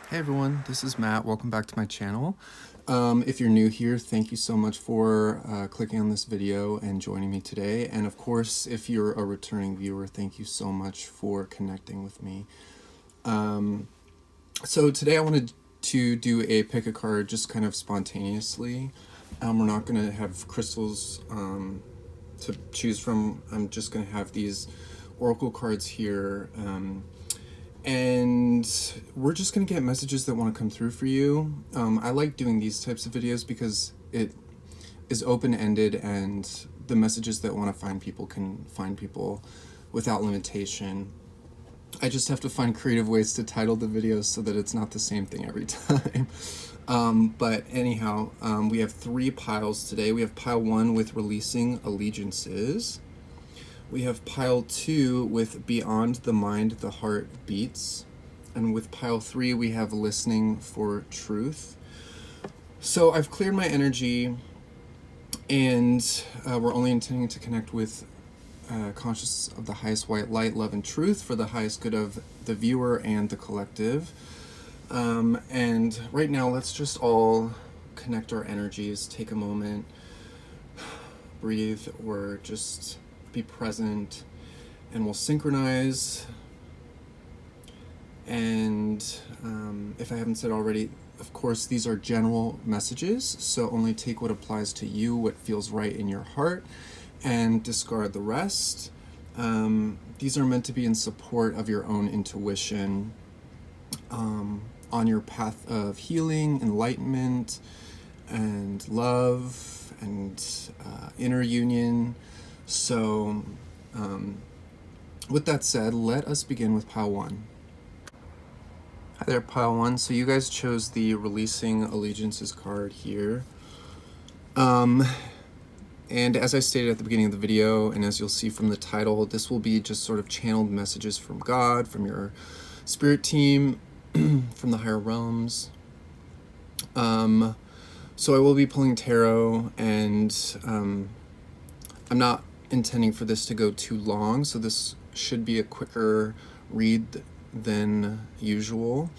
Hey everyone, this is Matt. Welcome back to my channel. If you're new here, thank you so much for clicking on this video and joining me today. And of course, if you're a returning viewer, thank you so much for connecting with me. So today I wanted to do a pick a card just kind of spontaneously. We're not going to have crystals to choose from. I'm just going to have these oracle cards here. And we're just going to get messages that want to come through for you. I like doing these types of videos because it is open-ended and the messages that want to find people can find people without limitation. I just have to find creative ways to title the videos so that it's not the same thing every time. But anyhow, we have 3 piles today. We have pile 1 with releasing allegiances. We have pile 2 with beyond the mind, the heart beats. And with pile 3, we have listening for truth. So I've cleared my energy and we're only intending to connect with conscious of the highest white light, love, and truth for the highest good of the viewer and the collective. And right now, let's just all connect our energies, take a moment, breathe, or just be present, and we'll synchronize. And if I haven't said already, of course, these are general messages, so only take what applies to you, what feels right in your heart, and discard the rest. These are meant to be in support of your own intuition on your path of healing, enlightenment, and love, and inner union. So, with that said, let us begin with pile 1. Hi there, pile 1. So you guys chose the Releasing Allegiances card here. And as I stated at the beginning of the video, and as you'll see from the title, this will be just sort of channeled messages from God, from your spirit team, from the higher realms. So I will be pulling tarot, and I'm not intending for this to go too long, so this should be a quicker read than usual,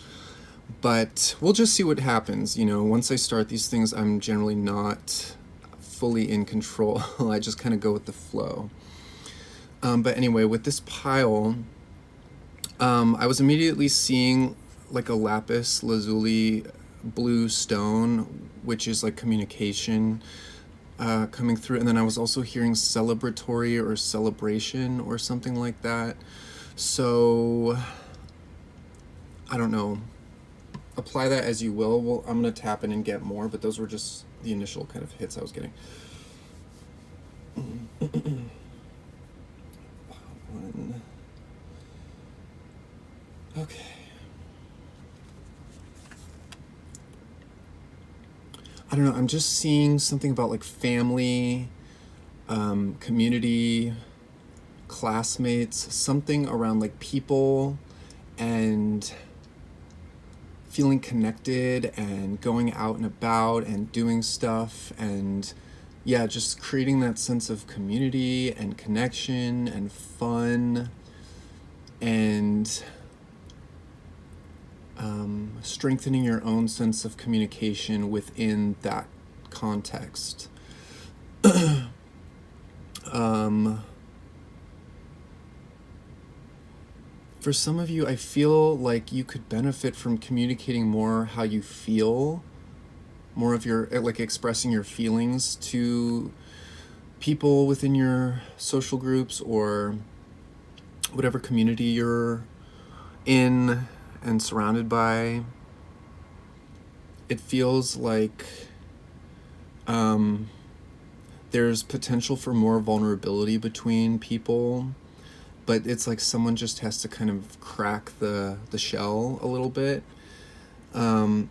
but we'll just see what happens. You know, once I start these things, I'm generally not fully in control. I just kind of go with the flow. But anyway, with this pile, I was immediately seeing like a lapis lazuli blue stone, which is like communication coming through, and then I was also hearing celebratory or celebration or something like that. So I don't know, apply that as you will. Well, I'm gonna tap in and get more, but those were just the initial kind of hits I was getting. One. Okay. I don't know, I'm just seeing something about like family, community, classmates, something around like people and feeling connected and going out and about and doing stuff, and yeah, just creating that sense of community and connection and fun and strengthening your own sense of communication within that context. For some of you, I feel like you could benefit from communicating more how you feel, more of your, like expressing your feelings to people within your social groups or whatever community you're in and surrounded by. It feels like there's potential for more vulnerability between people, but it's like someone just has to kind of crack the shell a little bit.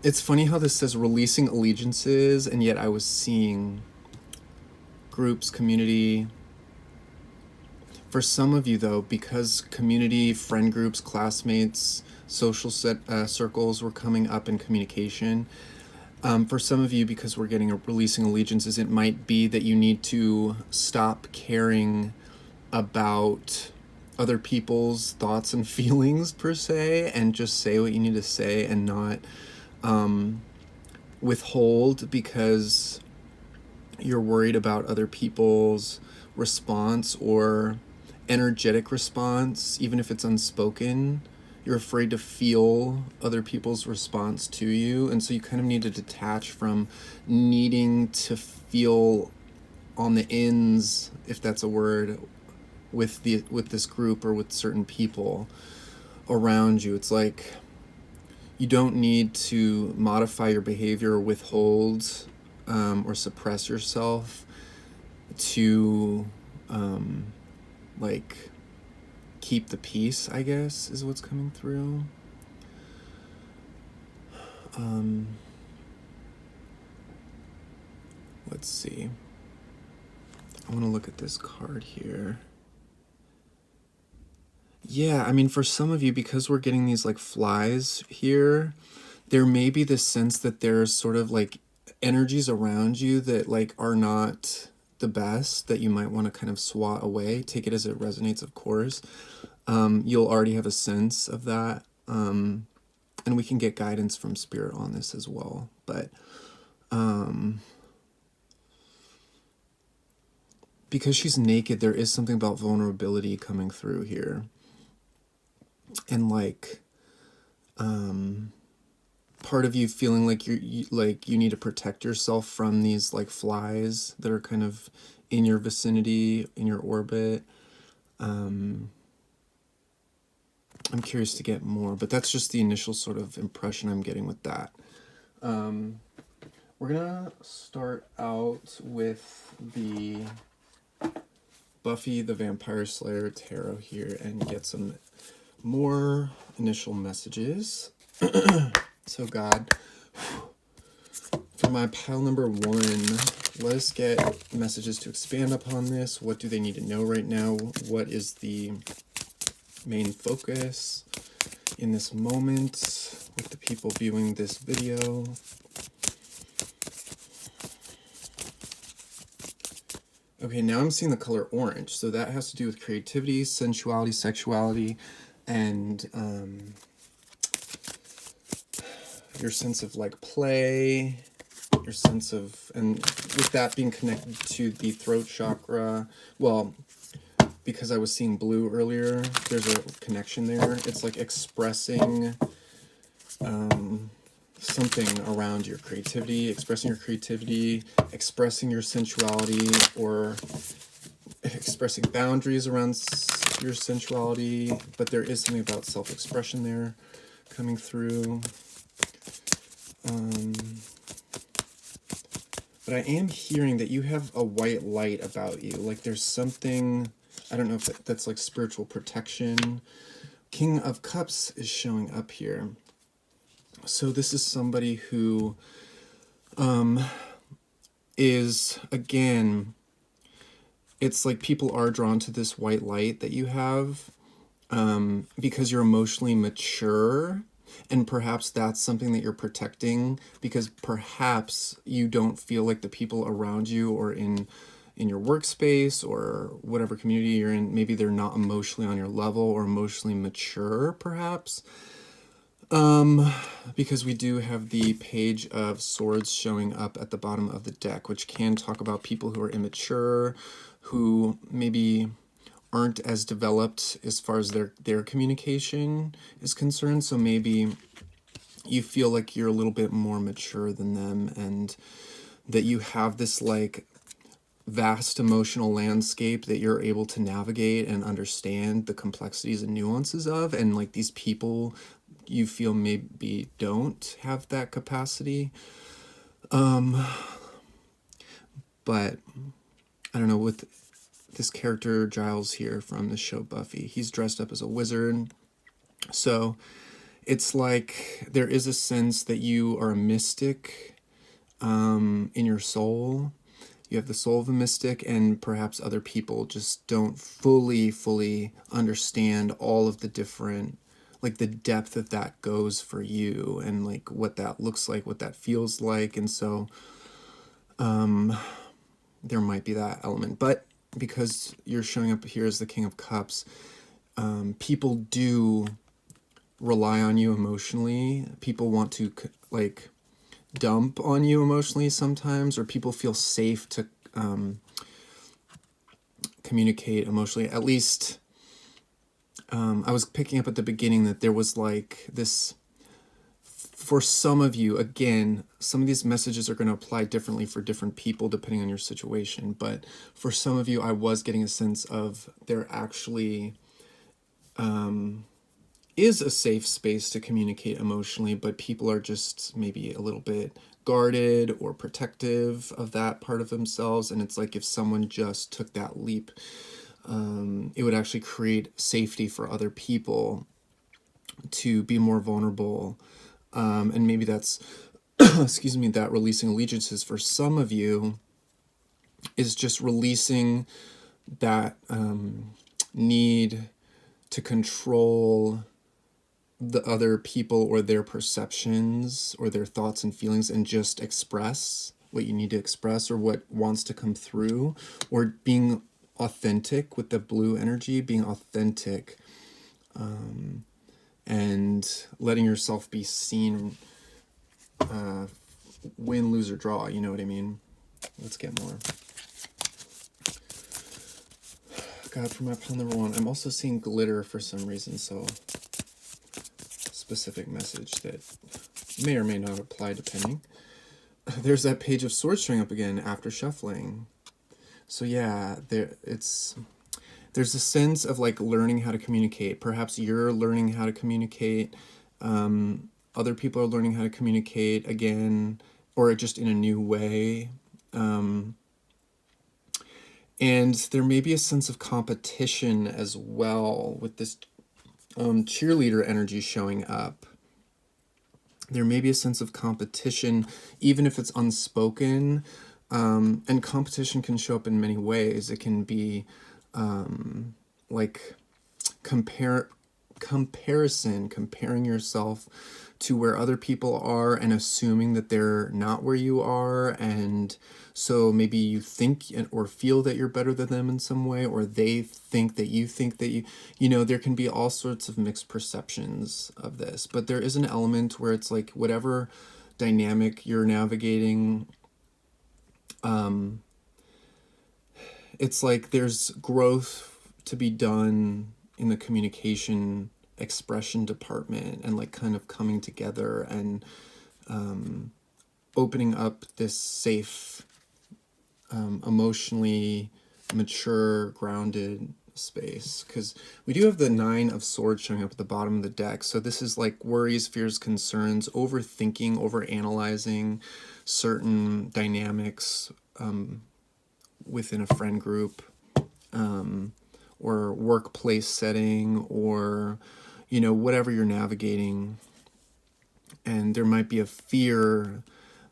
It's funny how this says releasing allegiances, and yet I was seeing groups, community. For some of you though, because community, friend groups, classmates, social circles were coming up in communication, for some of you, because we're getting a releasing allegiances, it might be that you need to stop caring about other people's thoughts and feelings per se, and just say what you need to say and not withhold because you're worried about other people's response or energetic response, even if it's unspoken. You're afraid to feel other people's response to you, and so you kind of need to detach from needing to feel on the ends, if that's a word, with this group or with certain people around you. It's like you don't need to modify your behavior or withhold or suppress yourself to like keep the peace, I guess, is what's coming through. Let's see. I want to look at this card here. Yeah, I mean, for some of you, because we're getting these like flies here, there may be this sense that there's sort of like energies around you that like are not the best, that you might want to kind of swat away. Take it as it resonates, of course. You'll already have a sense of that. And we can get guidance from spirit on this as well. But because she's naked, there is something about vulnerability coming through here. And like part of you feeling like you need to protect yourself from these like flies that are kind of in your vicinity, in your orbit. I'm curious to get more, but that's just the initial sort of impression I'm getting with that. We're gonna start out with the Buffy the Vampire Slayer tarot here and get some more initial messages. So God, for my pile number 1, let us get messages to expand upon this. What do they need to know right now? What is the main focus in this moment with the people viewing this video? Okay, now I'm seeing the color orange, so that has to do with creativity, sensuality, sexuality, and your sense of like play, your sense of, and with that being connected to the throat chakra, well, because I was seeing blue earlier, there's a connection there. It's like expressing something around your creativity, expressing your sensuality, or expressing boundaries around your sensuality. But there is something about self-expression there coming through. But I am hearing that you have a white light about you. Like there's something, I don't know if that's like spiritual protection. King of Cups is showing up here. So this is somebody who is, again, it's like people are drawn to this white light that you have because you're emotionally mature. And perhaps that's something that you're protecting because perhaps you don't feel like the people around you or in your workspace or whatever community you're in, maybe they're not emotionally on your level or emotionally mature, perhaps. Because we do have the Page of Swords showing up at the bottom of the deck, which can talk about people who are immature, who maybe aren't as developed as far as their communication is concerned. So maybe you feel like you're a little bit more mature than them and that you have this like vast emotional landscape that you're able to navigate and understand the complexities and nuances of, and like these people you feel maybe don't have that capacity. But I don't know, with this character Giles here from the show Buffy, he's dressed up as a wizard. So it's like there is a sense that you are a mystic in your soul. You have the soul of a mystic, and perhaps other people just don't fully understand all of the different, like the depth of that goes for you and like what that looks like, what that feels like. And so there might be that element. But because you're showing up here as the King of Cups, people do rely on you emotionally. People want to like dump on you emotionally sometimes, or people feel safe to communicate emotionally. At least I was picking up at the beginning that there was like this, for some of you, again, some of these messages are going to apply differently for different people depending on your situation. But for some of you, I was getting a sense of there actually is a safe space to communicate emotionally, but people are just maybe a little bit guarded or protective of that part of themselves. And it's like if someone just took that leap, it would actually create safety for other people to be more vulnerable. And maybe that's, excuse me, that releasing allegiances for some of you is just releasing that need to control the other people or their perceptions or their thoughts and feelings, and just express what you need to express or what wants to come through, or being authentic with the blue energy, being authentic, and letting yourself be seen, win, lose, or draw. You know what I mean? Let's get more. God, for my pile number one, I'm also seeing glitter for some reason, so specific message that may or may not apply depending. There's that Page of Swords showing up again after shuffling. So yeah, there's a sense of like learning how to communicate. Perhaps you're learning how to communicate. Other people are learning how to communicate again, or just in a new way. And there may be a sense of competition as well with this cheerleader energy showing up. There may be a sense of competition, even if it's unspoken. And competition can show up in many ways. It can be like comparing yourself to where other people are and assuming that they're not where you are, and so maybe you think or feel that you're better than them in some way, or they think that you know, there can be all sorts of mixed perceptions of this. But there is an element where it's like whatever dynamic you're navigating, it's like there's growth to be done in the communication expression department, and like kind of coming together and opening up this safe, emotionally mature, grounded space. Because we do have the Nine of Swords showing up at the bottom of the deck. So this is like worries, fears, concerns, overthinking, overanalyzing certain dynamics within a friend group, or workplace setting, or, you know, whatever you're navigating. And there might be a fear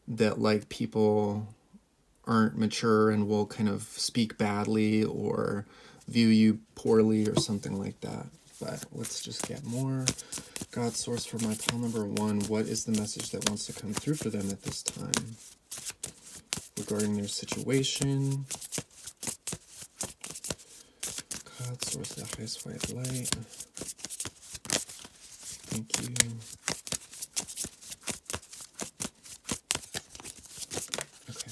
that like people aren't mature and will kind of speak badly or view you poorly or something like that. But let's just get more. God source for my pile number one. What is the message that wants to come through for them at this time regarding their situation? God source, the highest white light. Thank you. Okay.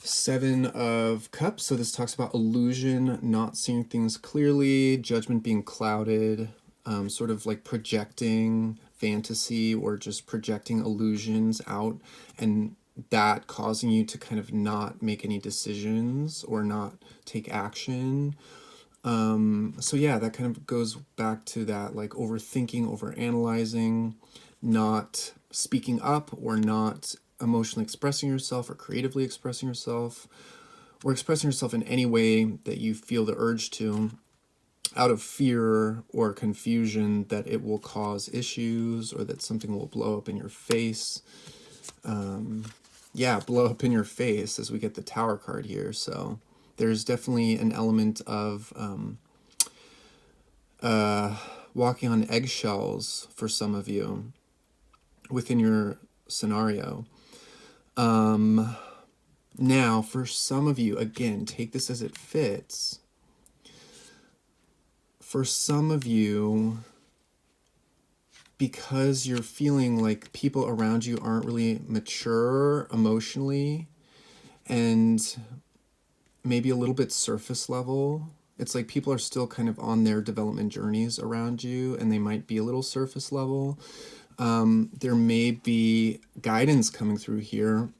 Seven of Cups. So this talks about illusion, not seeing things clearly, judgment being clouded, sort of like projecting fantasy or just projecting illusions out, and that causing you to kind of not make any decisions or not take action. So yeah, that kind of goes back to that like overthinking, overanalyzing, not speaking up, or not emotionally expressing yourself or creatively expressing yourself, or expressing yourself in any way that you feel the urge to, out of fear or confusion that it will cause issues or that something will blow up in your face. Yeah, blow up in your face, as we get the Tower card here. So there's definitely an element of walking on eggshells for some of you within your scenario. Now, for some of you, again, take this as it fits. for some of you, because you're feeling like people around you aren't really mature emotionally and maybe a little bit surface level. It's like people are still kind of on their development journeys around you, and they might be a little surface level. There may be guidance coming through here,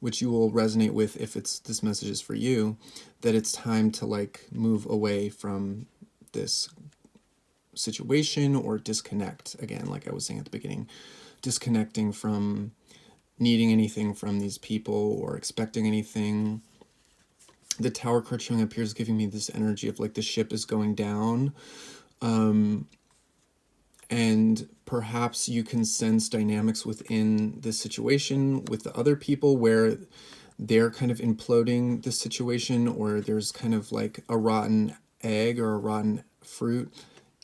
which you will resonate with if this message is for you, that it's time to like move away from this situation or disconnect again, like I was saying at the beginning, disconnecting from needing anything from these people or expecting anything. The Tower card showing up here is giving me this energy of like the ship is going down, and perhaps you can sense dynamics within the situation with the other people where they're kind of imploding the situation, or there's kind of like a rotten egg or a rotten fruit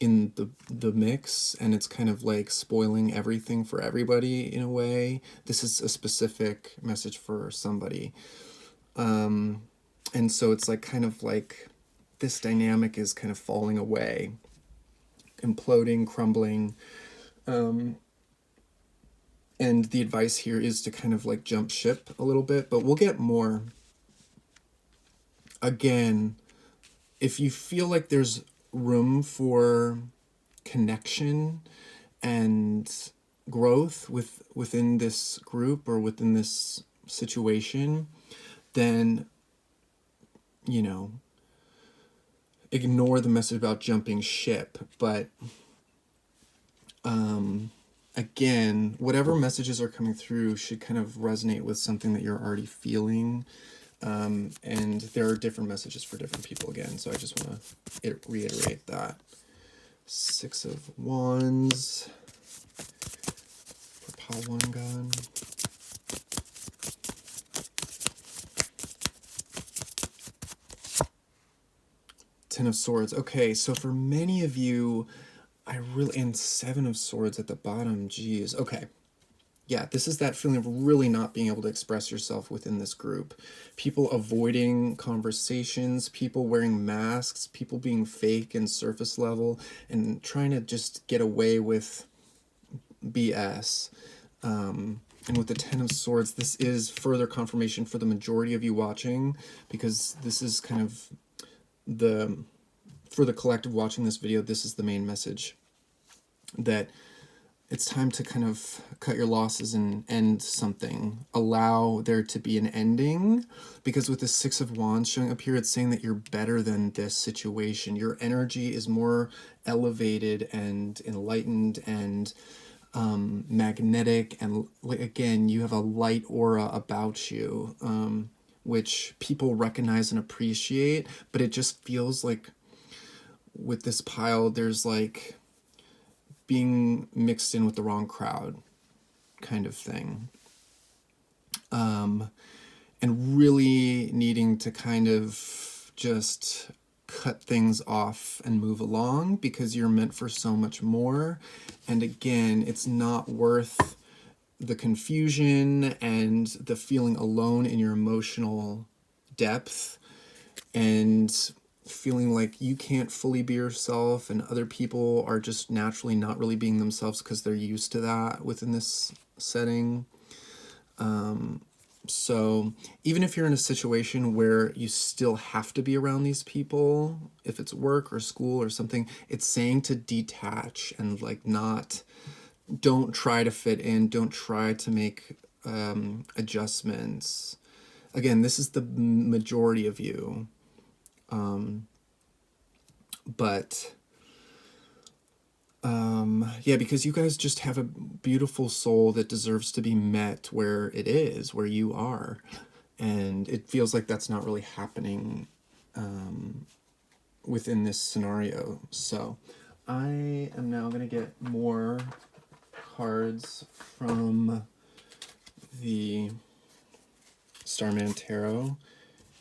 in the mix, and it's kind of like spoiling everything for everybody in a way. This is a specific message for somebody. And so it's like kind of like this dynamic is kind of falling away, imploding, crumbling. And the advice here is to kind of like jump ship a little bit, but we'll get more. Again, if you feel like there's room for connection and growth within this group or within this situation, then, you know, ignore the message about jumping ship. But again, whatever messages are coming through should kind of resonate with something that you're already feeling. And there are different messages for different people again, so I just want to reiterate that. 6 of Wands for Pile 1 gun. Ten of Swords. Okay, so for many of you, and 7 of Swords at the bottom, geez. Okay. Yeah, this is that feeling of really not being able to express yourself within this group. People avoiding conversations, people wearing masks, people being fake and surface level, and trying to just get away with BS. And with the 10 of Swords, this is further confirmation for the majority of you watching, because this is kind of for the collective watching this video, this is the main message. That it's time to kind of cut your losses and end something. Allow there to be an ending, because with the 6 of Wands showing up here, it's saying that you're better than this situation. Your energy is more elevated and enlightened and magnetic, and like again, you have a light aura about you, which people recognize and appreciate. But it just feels like with this pile, there's like being mixed in with the wrong crowd kind of thing. And really needing to kind of just cut things off and move along, because you're meant for so much more. And again, it's not worth the confusion and the feeling alone in your emotional depth, and feeling like you can't fully be yourself and other people are just naturally not really being themselves because they're used to that within this setting. So even if you're in a situation where you still have to be around these people, if it's work or school or something, it's saying to detach and like don't try to fit in, don't try to make adjustments. Again, this is the majority of you. Yeah, because you guys just have a beautiful soul that deserves to be met where it is, where you are. And it feels like that's not really happening within this scenario. So I am now going to get more cards from the Starman Tarot,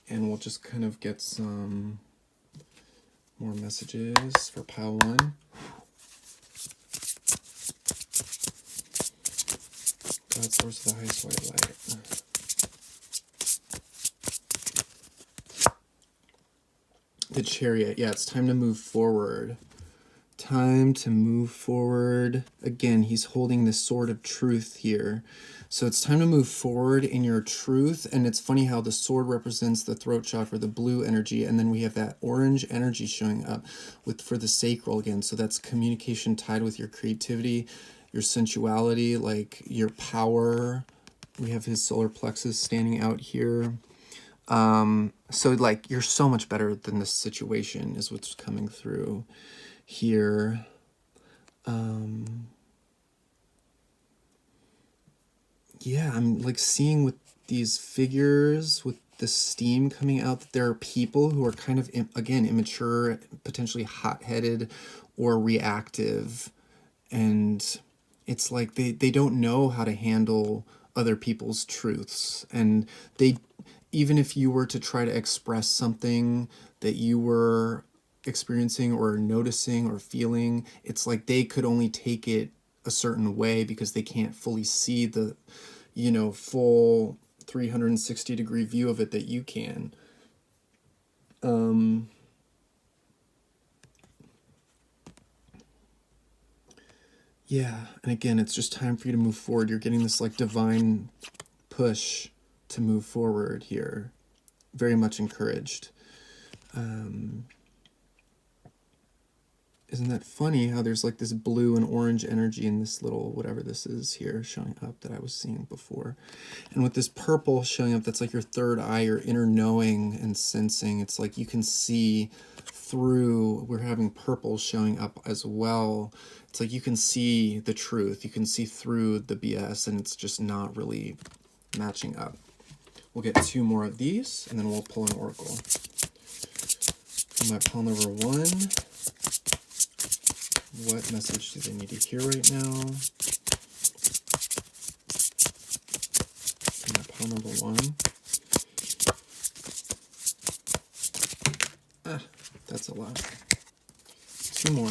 and we'll just kind of get some more messages for pile 1. God, source of the highest white light. The Chariot. Yeah, it's time to move forward. Time to move forward. Again, he's holding this sword of truth here. So it's time to move forward in your truth. And it's funny how the sword represents the throat chakra, the blue energy, and then we have that orange energy showing up for the sacral again. So that's communication tied with your creativity, your sensuality, like your power. We have his solar plexus standing out here. So like you're so much better than this situation is what's coming through here. Yeah, I'm like seeing with these figures with the steam coming out that there are people who are kind of again immature, potentially hot-headed or reactive, and it's like they don't know how to handle other people's truths, and they, even if you were to try to express something that you were experiencing or noticing or feeling, it's like they could only take it a certain way because they can't fully see the, full 360-degree view of it that you can. Yeah, and again, it's just time for you to move forward. You're getting this like divine push to move forward here. Very much encouraged. Isn't that funny how there's like this blue and orange energy in this little whatever this is here showing up that I was seeing before. And with this purple showing up, that's like your third eye, your inner knowing and sensing. It's like you can see through, we're having purple showing up as well. It's like you can see the truth. You can see through the BS and it's just not really matching up. We'll get 2 more of these and then we'll pull an oracle. For my pile number 1. What message do they need to hear right now? For my pile number 1. That's a lot. 2 more.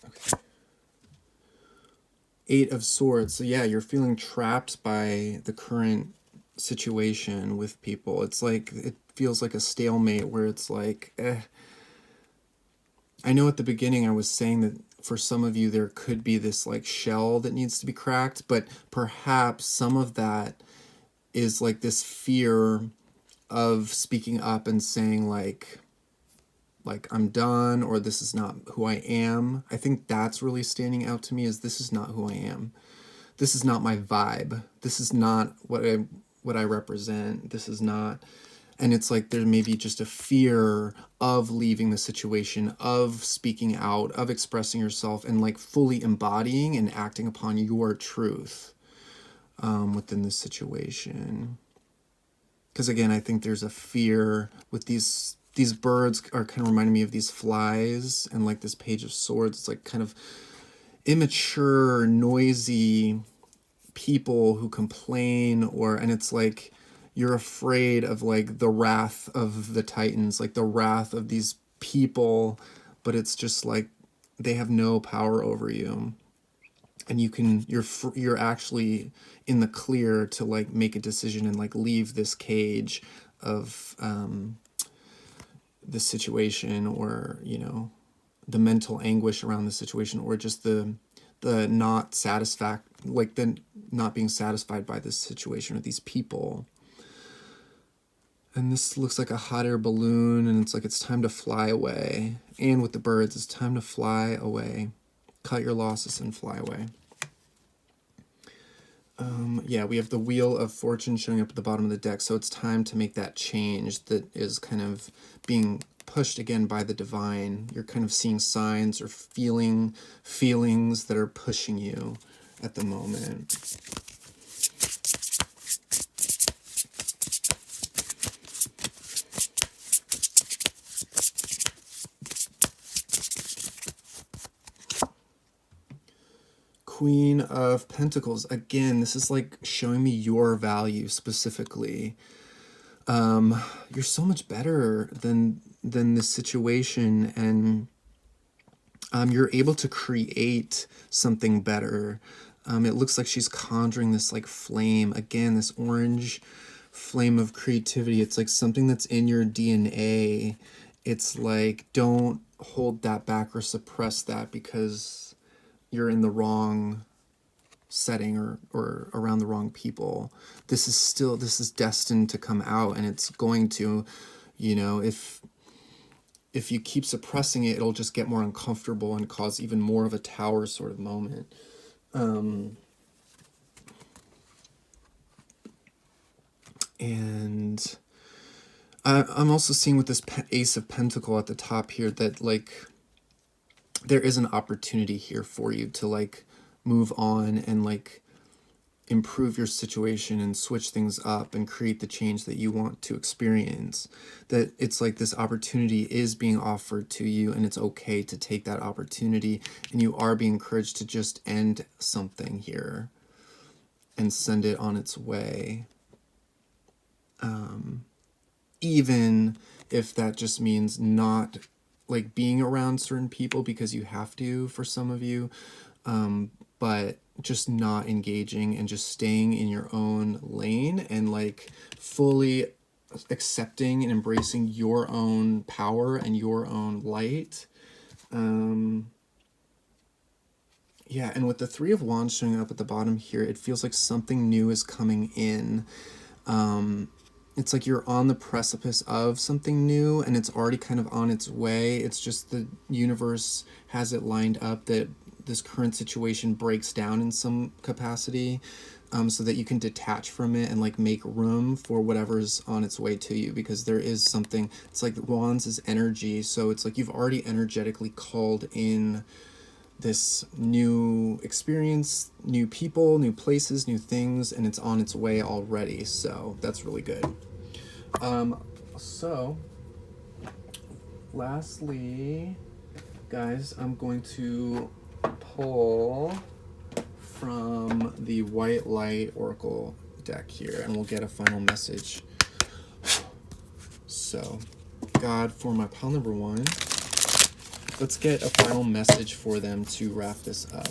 Okay. 8 of Swords. So yeah, you're feeling trapped by the current situation with people. It's like it feels like a stalemate where it's like I know at the beginning I was saying that for some of you there could be this like shell that needs to be cracked, but perhaps some of that is like this fear of speaking up and saying like I'm done, or this is not who I am. I think that's really standing out to me, is this is not who I am. This is not my vibe. This is not what I represent. This is not, and it's like there may be just a fear of leaving the situation, of speaking out, of expressing yourself and like fully embodying and acting upon your truth within this situation. Because again, I think there's a fear with these birds are kind of reminding me of these flies, and like this Page of Swords, it's like kind of immature, noisy people who complain, and it's like you're afraid of like the wrath of the Titans, like the wrath of these people, but it's just like they have no power over you, and you're actually in the clear to like make a decision and like leave this cage of the situation, or the mental anguish around the situation, or just the not being satisfied by this situation or these people. And this looks like a hot air balloon, and it's like it's time to fly away. And with the birds, it's time to fly away. Cut your losses and fly away. Yeah, we have the Wheel of Fortune showing up at the bottom of the deck, so it's time to make that change that is kind of being pushed again by the divine. You're kind of seeing signs or feelings that are pushing you at the moment. Queen of Pentacles. Again, this is like showing me your value specifically. You're so much better than this situation, and you're able to create something better. It looks like she's conjuring this like flame. Again, this orange flame of creativity. It's like something that's in your DNA. It's like, don't hold that back or suppress that because you're in the wrong setting or around the wrong people. This is destined to come out, and it's going to, if you keep suppressing it, it'll just get more uncomfortable and cause even more of a tower sort of moment. And I'm also seeing with this Ace of Pentacle at the top here that like there is an opportunity here for you to like move on and like improve your situation and switch things up and create the change that you want to experience. That it's like this opportunity is being offered to you, and it's okay to take that opportunity, and you are being encouraged to just end something here and send it on its way. Even if that just means not like being around certain people because you have to for some of you, but just not engaging and just staying in your own lane and like fully accepting and embracing your own power and your own light. Yeah, and with the Three of Wands showing up at the bottom here, it feels like something new is coming in. It's like you're on the precipice of something new and it's already kind of on its way. It's just the universe has it lined up that this current situation breaks down in some capacity, so that you can detach from it and like make room for whatever's on its way to you, because there is something. It's like Wands is energy, so it's like you've already energetically called in this new experience, new people, new places, new things, and it's on its way already. So that's really good. So lastly, guys, I'm going to pull from the White Light Oracle deck here, and we'll get a final message. So, God, for my pile number 1, let's get a final message for them to wrap this up.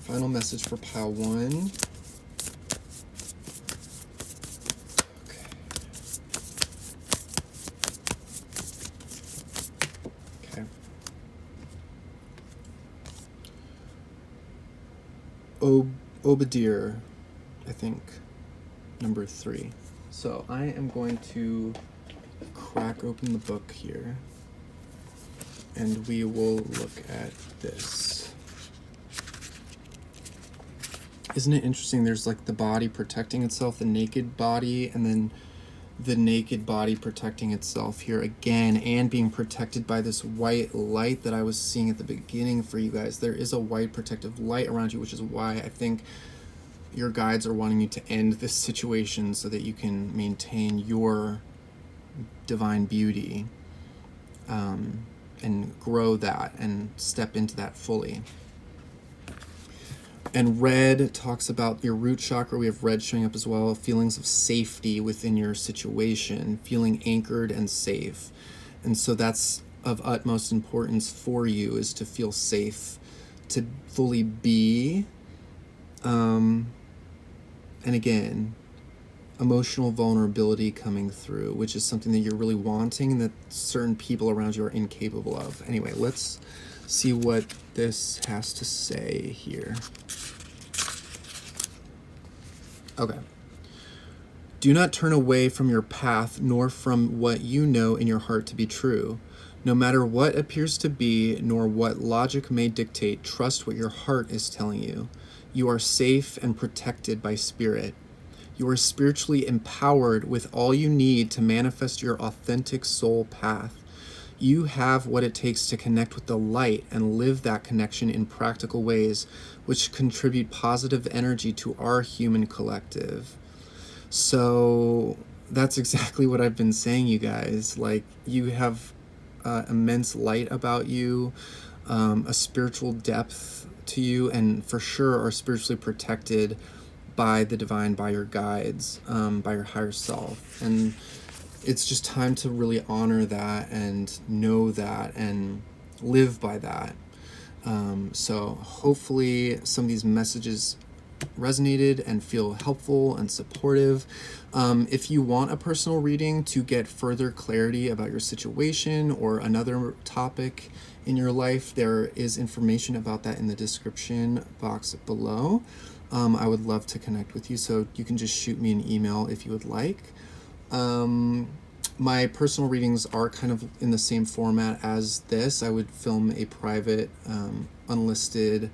Final message for pile 1. Obadiah, I think, number 3. So I am going to crack open the book here, and we will look at this. Isn't it interesting? There's like the body protecting itself, the naked body, and then the naked body protecting itself here again, and being protected by this white light that I was seeing at the beginning for you guys. There is a white protective light around you, which is why I think your guides are wanting you to end this situation so that you can maintain your divine beauty, and grow that and step into that fully. And red talks about your root chakra. We have red showing up as well. Feelings of safety within your situation, feeling anchored and safe. And so that's of utmost importance for you, is to feel safe, to fully be. And again, emotional vulnerability coming through, which is something that you're really wanting and that certain people around you are incapable of. Anyway, let's see what this has to say here. Okay. Do not turn away from your path, nor from what you know in your heart to be true. No matter what appears to be, nor what logic may dictate, trust what your heart is telling you. You are safe and protected by spirit. You are spiritually empowered with all you need to manifest your authentic soul path. You have what it takes to connect with the light and live that connection in practical ways, which contribute positive energy to our human collective. So that's exactly what I've been saying, you guys. Like, you have immense light about you, a spiritual depth to you, and for sure are spiritually protected by the divine, by your guides, by your higher self. And it's just time to really honor that and know that and live by that. So hopefully some of these messages resonated and feel helpful and supportive. If you want a personal reading to get further clarity about your situation or another topic in your life, there is information about that in the description box below. I would love to connect with you, so you can just shoot me an email if you would like. My personal readings are kind of in the same format as this. I would film a private, unlisted,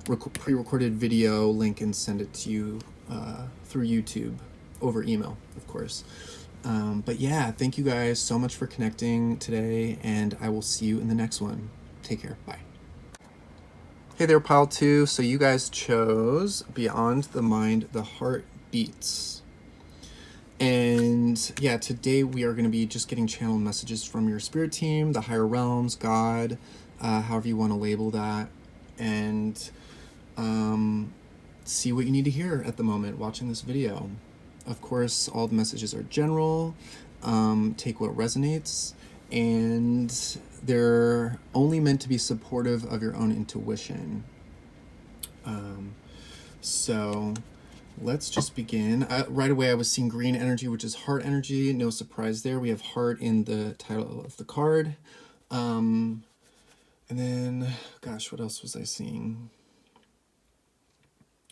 pre-recorded video link and send it to you through YouTube over email, of course. But yeah, thank you guys so much for connecting today, and I will see you in the next one. Take care. Bye. Hey there, Pile 2. So you guys chose Beyond the Mind, the Heart Beats. And yeah, today we are going to be just getting channeled messages from your spirit team, the higher realms, God, however you want to label that, and see what you need to hear at the moment watching this video. Of course, all the messages are general. Take what resonates, and they're only meant to be supportive of your own intuition. So let's just begin. Right away, I was seeing green energy, which is heart energy. No surprise there. We have heart in the title of the card. And then, gosh, what else was I seeing?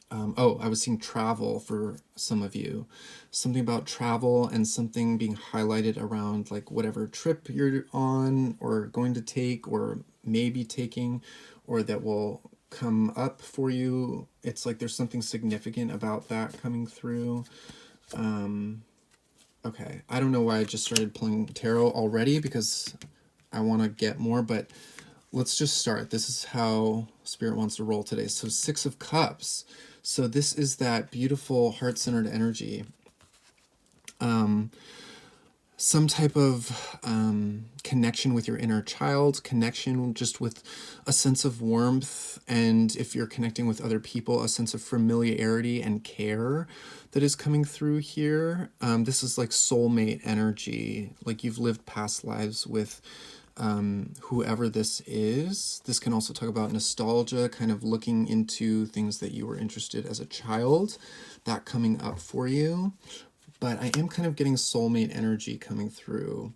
I was seeing travel for some of you. Something about travel and something being highlighted around like whatever trip you're on or going to take or maybe taking, or that will come up for you. It's like there's something significant about that coming through. Okay, I don't know why I just started pulling tarot already, because I want to get more, but let's just start. This is how Spirit wants to roll today. So 6 of Cups. So this is that beautiful heart-centered energy. Some type of connection with your inner child, connection just with a sense of warmth, and if you're connecting with other people, a sense of familiarity and care that is coming through here. This is like soulmate energy, like you've lived past lives with whoever this is. This can also talk about nostalgia, kind of looking into things that you were interested as a child, that coming up for you. But I am kind of getting soulmate energy coming through.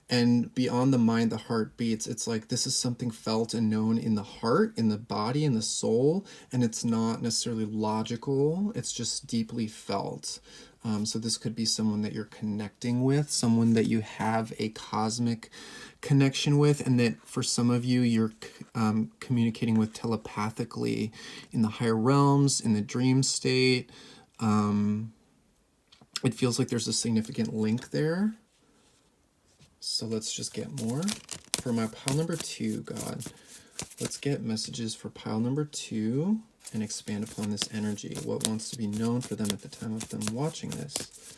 And beyond the mind, the heart beats. It's like this is something felt and known in the heart, in the body, in the soul, and it's not necessarily logical. It's just deeply felt. So this could be someone that you're connecting with, someone that you have a cosmic connection with, and that for some of you, you're communicating with telepathically in the higher realms, in the dream state. It feels like there's a significant link there. So let's just get more. For my pile number 2, God, let's get messages for pile number 2 and expand upon this energy. What wants to be known for them at the time of them watching this?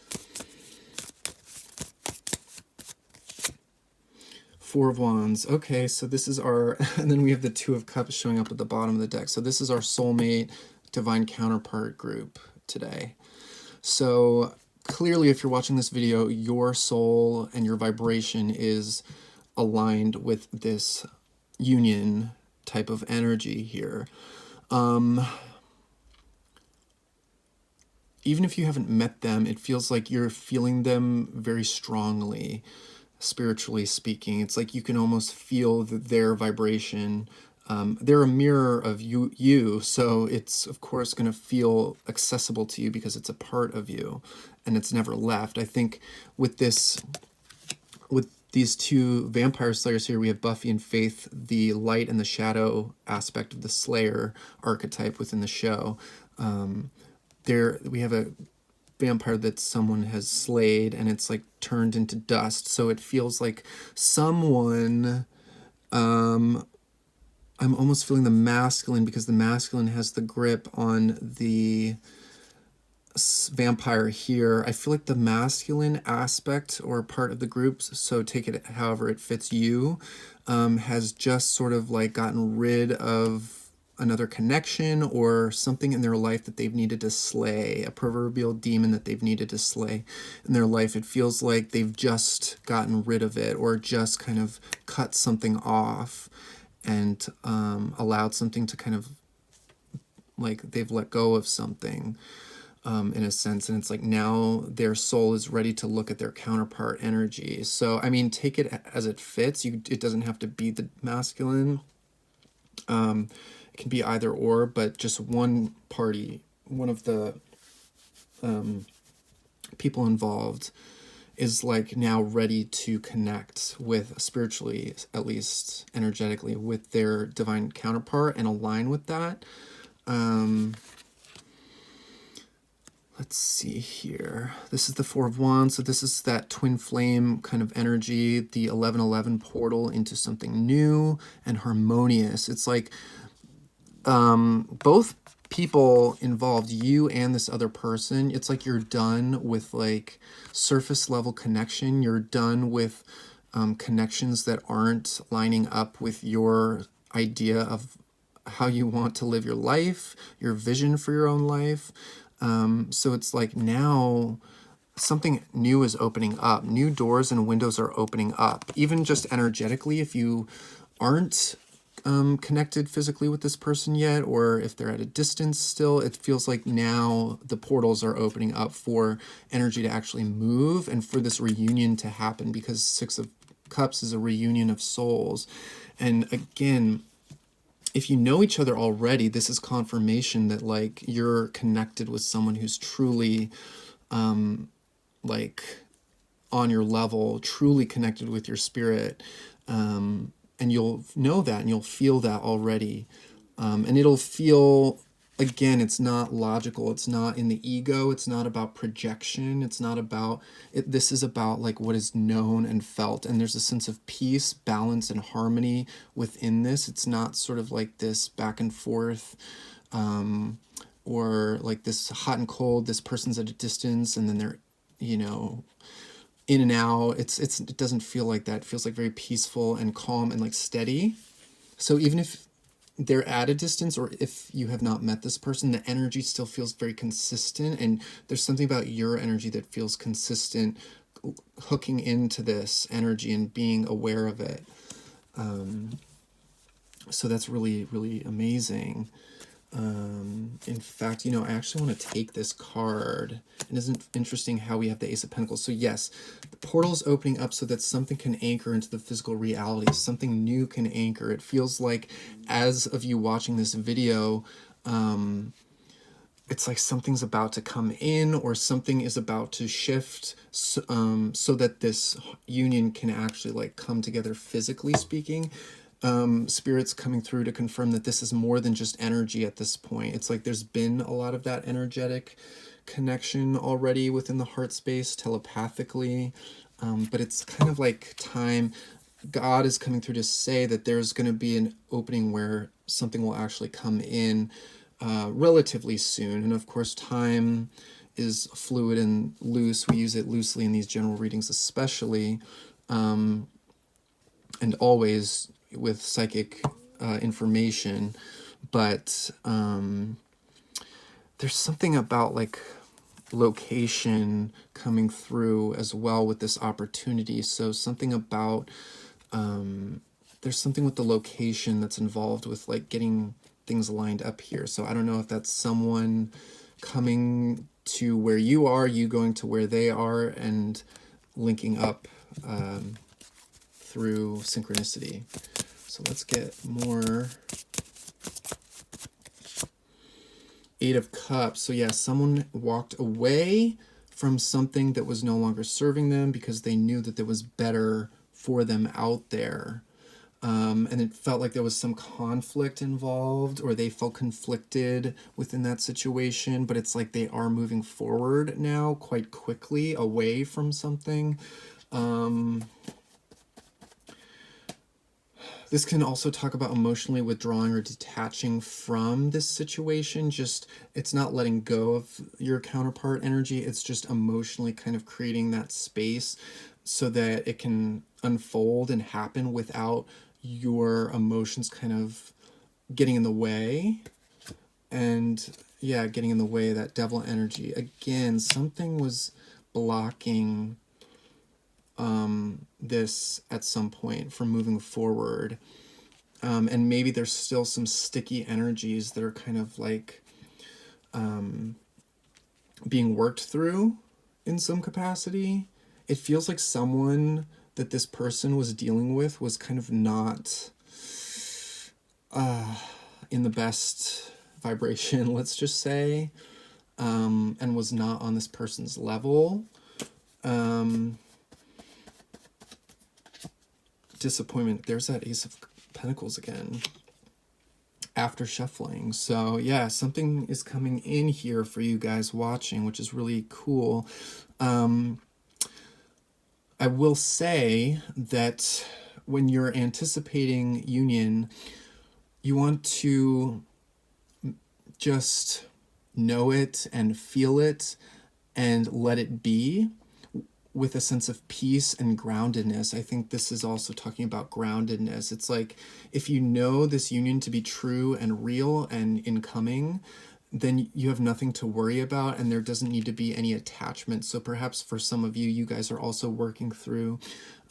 Four of Wands. Okay, so this is our, and then we have the Two of Cups showing up at the bottom of the deck. So this is our soulmate divine counterpart group today. So clearly, if you're watching this video, your soul and your vibration is aligned with this union type of energy here. Even if you haven't met them, it feels like you're feeling them very strongly, spiritually speaking. It's like you can almost feel their vibration. They're a mirror of you, so it's of course going to feel accessible to you because it's a part of you and it's never left. I think with these 2 vampire slayers here, we have Buffy and Faith, the light and the shadow aspect of the slayer archetype within the show. We have a vampire that someone has slayed and it's like turned into dust, so it feels like someone, I'm almost feeling the masculine, because the masculine has the grip on the vampire here. I feel like the masculine aspect or part of the group, so take it however it fits you, has just sort of like gotten rid of another connection or something in their life that they've needed to slay, a proverbial demon that they've needed to slay in their life. It feels like they've just gotten rid of it or just kind of cut something off and allowed something to kind of, like, they've let go of something. In a sense, and it's like now their soul is ready to look at their counterpart energy. So I mean, take it as it fits. It doesn't have to be the masculine. It can be either or, but just one party, one of the people involved is like now ready to connect with, spiritually at least energetically, with their divine counterpart and align with that. Let's see here. This is the Four of Wands. So this is that twin flame kind of energy, the 1111 portal into something new and harmonious. It's like both people involved, you and this other person, it's like you're done with like surface level connection. You're done with connections that aren't lining up with your idea of how you want to live your life, your vision for your own life. So it's like now something new is opening up. New doors and windows are opening up. Even just energetically, if you aren't connected physically with this person yet, or if they're at a distance still, it feels like now the portals are opening up for energy to actually move and for this reunion to happen, because Six of Cups is a reunion of souls. And again, if you know each other already, this is confirmation that like you're connected with someone who's truly like on your level, truly connected with your spirit. And you'll know that and you'll feel that already. And it'll feel, again, it's not logical. It's not in the ego. It's not about projection. It's not about it. This is about like what is known and felt. And there's a sense of peace, balance, and harmony within this. It's not sort of like this back and forth, or like this hot and cold, this person's at a distance and then they're, you know, in and out. It doesn't feel like that. It feels like very peaceful and calm and like steady. So even if they're at a distance, or if you have not met this person, the energy still feels very consistent, and there's something about your energy that feels consistent, hooking into this energy and being aware of it. So that's really, really amazing. In fact, you know, I actually want to take this card. And isn't it interesting how we have the Ace of Pentacles? So yes, the portal is opening up so that something can anchor into the physical reality. Something new can anchor. It feels like, as of you watching this video, it's like something's about to come in, or something is about to shift, so that this union can actually like come together physically speaking. Spirit's coming through to confirm that this is more than just energy at this point. It's like there's been a lot of that energetic connection already within the heart space telepathically, but it's kind of like time. God is coming through to say that there's going to be an opening where something will actually come in relatively soon. And of course, time is fluid and loose. We use it loosely in these general readings especially, and always with psychic information. But there's something about like location coming through as well with this opportunity. So something about there's something with the location that's involved with like getting things lined up here. So I don't know if that's someone coming to where you are, you going to where they are, and linking up through synchronicity. So let's get more. Eight of Cups. So yeah, someone walked away from something that was no longer serving them because they knew that there was better for them out there. And it felt like there was some conflict involved, or they felt conflicted within that situation, but it's like they are moving forward now quite quickly away from something. This can also talk about emotionally withdrawing or detaching from this situation. Just, it's not letting go of your counterpart energy. It's just emotionally kind of creating that space so that it can unfold and happen without your emotions kind of getting in the way. And yeah, getting in the way, that devil energy. Again, something was blocking this at some point from moving forward. And maybe there's still some sticky energies that are kind of like being worked through in some capacity. It feels like someone that this person was dealing with was kind of not in the best vibration, let's just say, and was not on this person's level. Disappointment. There's that Ace of Pentacles again after shuffling. So yeah, something is coming in here for you guys watching, which is really cool. I will say that when you're anticipating union, you want to just know it and feel it and let it be with a sense of peace and groundedness. I think this is also talking about groundedness. It's like, if you know this union to be true and real and incoming, then you have nothing to worry about, and there doesn't need to be any attachment. So perhaps for some of you, you guys are also working through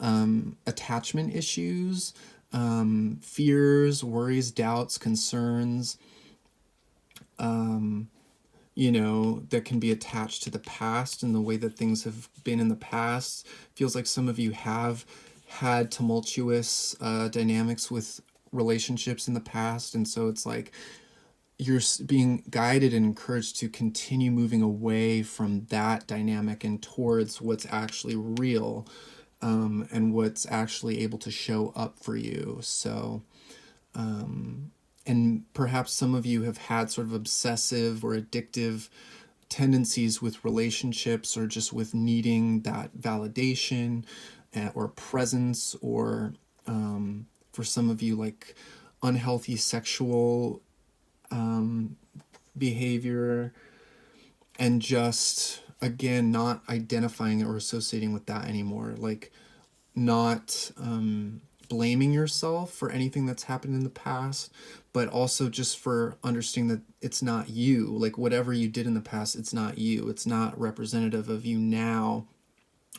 attachment issues, fears, worries, doubts, concerns, you know, that can be attached to the past and the way that things have been in the past. Feels like some of you have had tumultuous dynamics with relationships in the past, and so it's like you're being guided and encouraged to continue moving away from that dynamic and towards what's actually real, and what's actually able to show up for you. So and perhaps some of you have had sort of obsessive or addictive tendencies with relationships, or just with needing that validation or presence, or for some of you, like unhealthy sexual behavior, and just again not identifying or associating with that anymore, like not blaming yourself for anything that's happened in the past, but also just for understanding that it's not you. Like whatever you did in the past, it's not you. It's not representative of you now,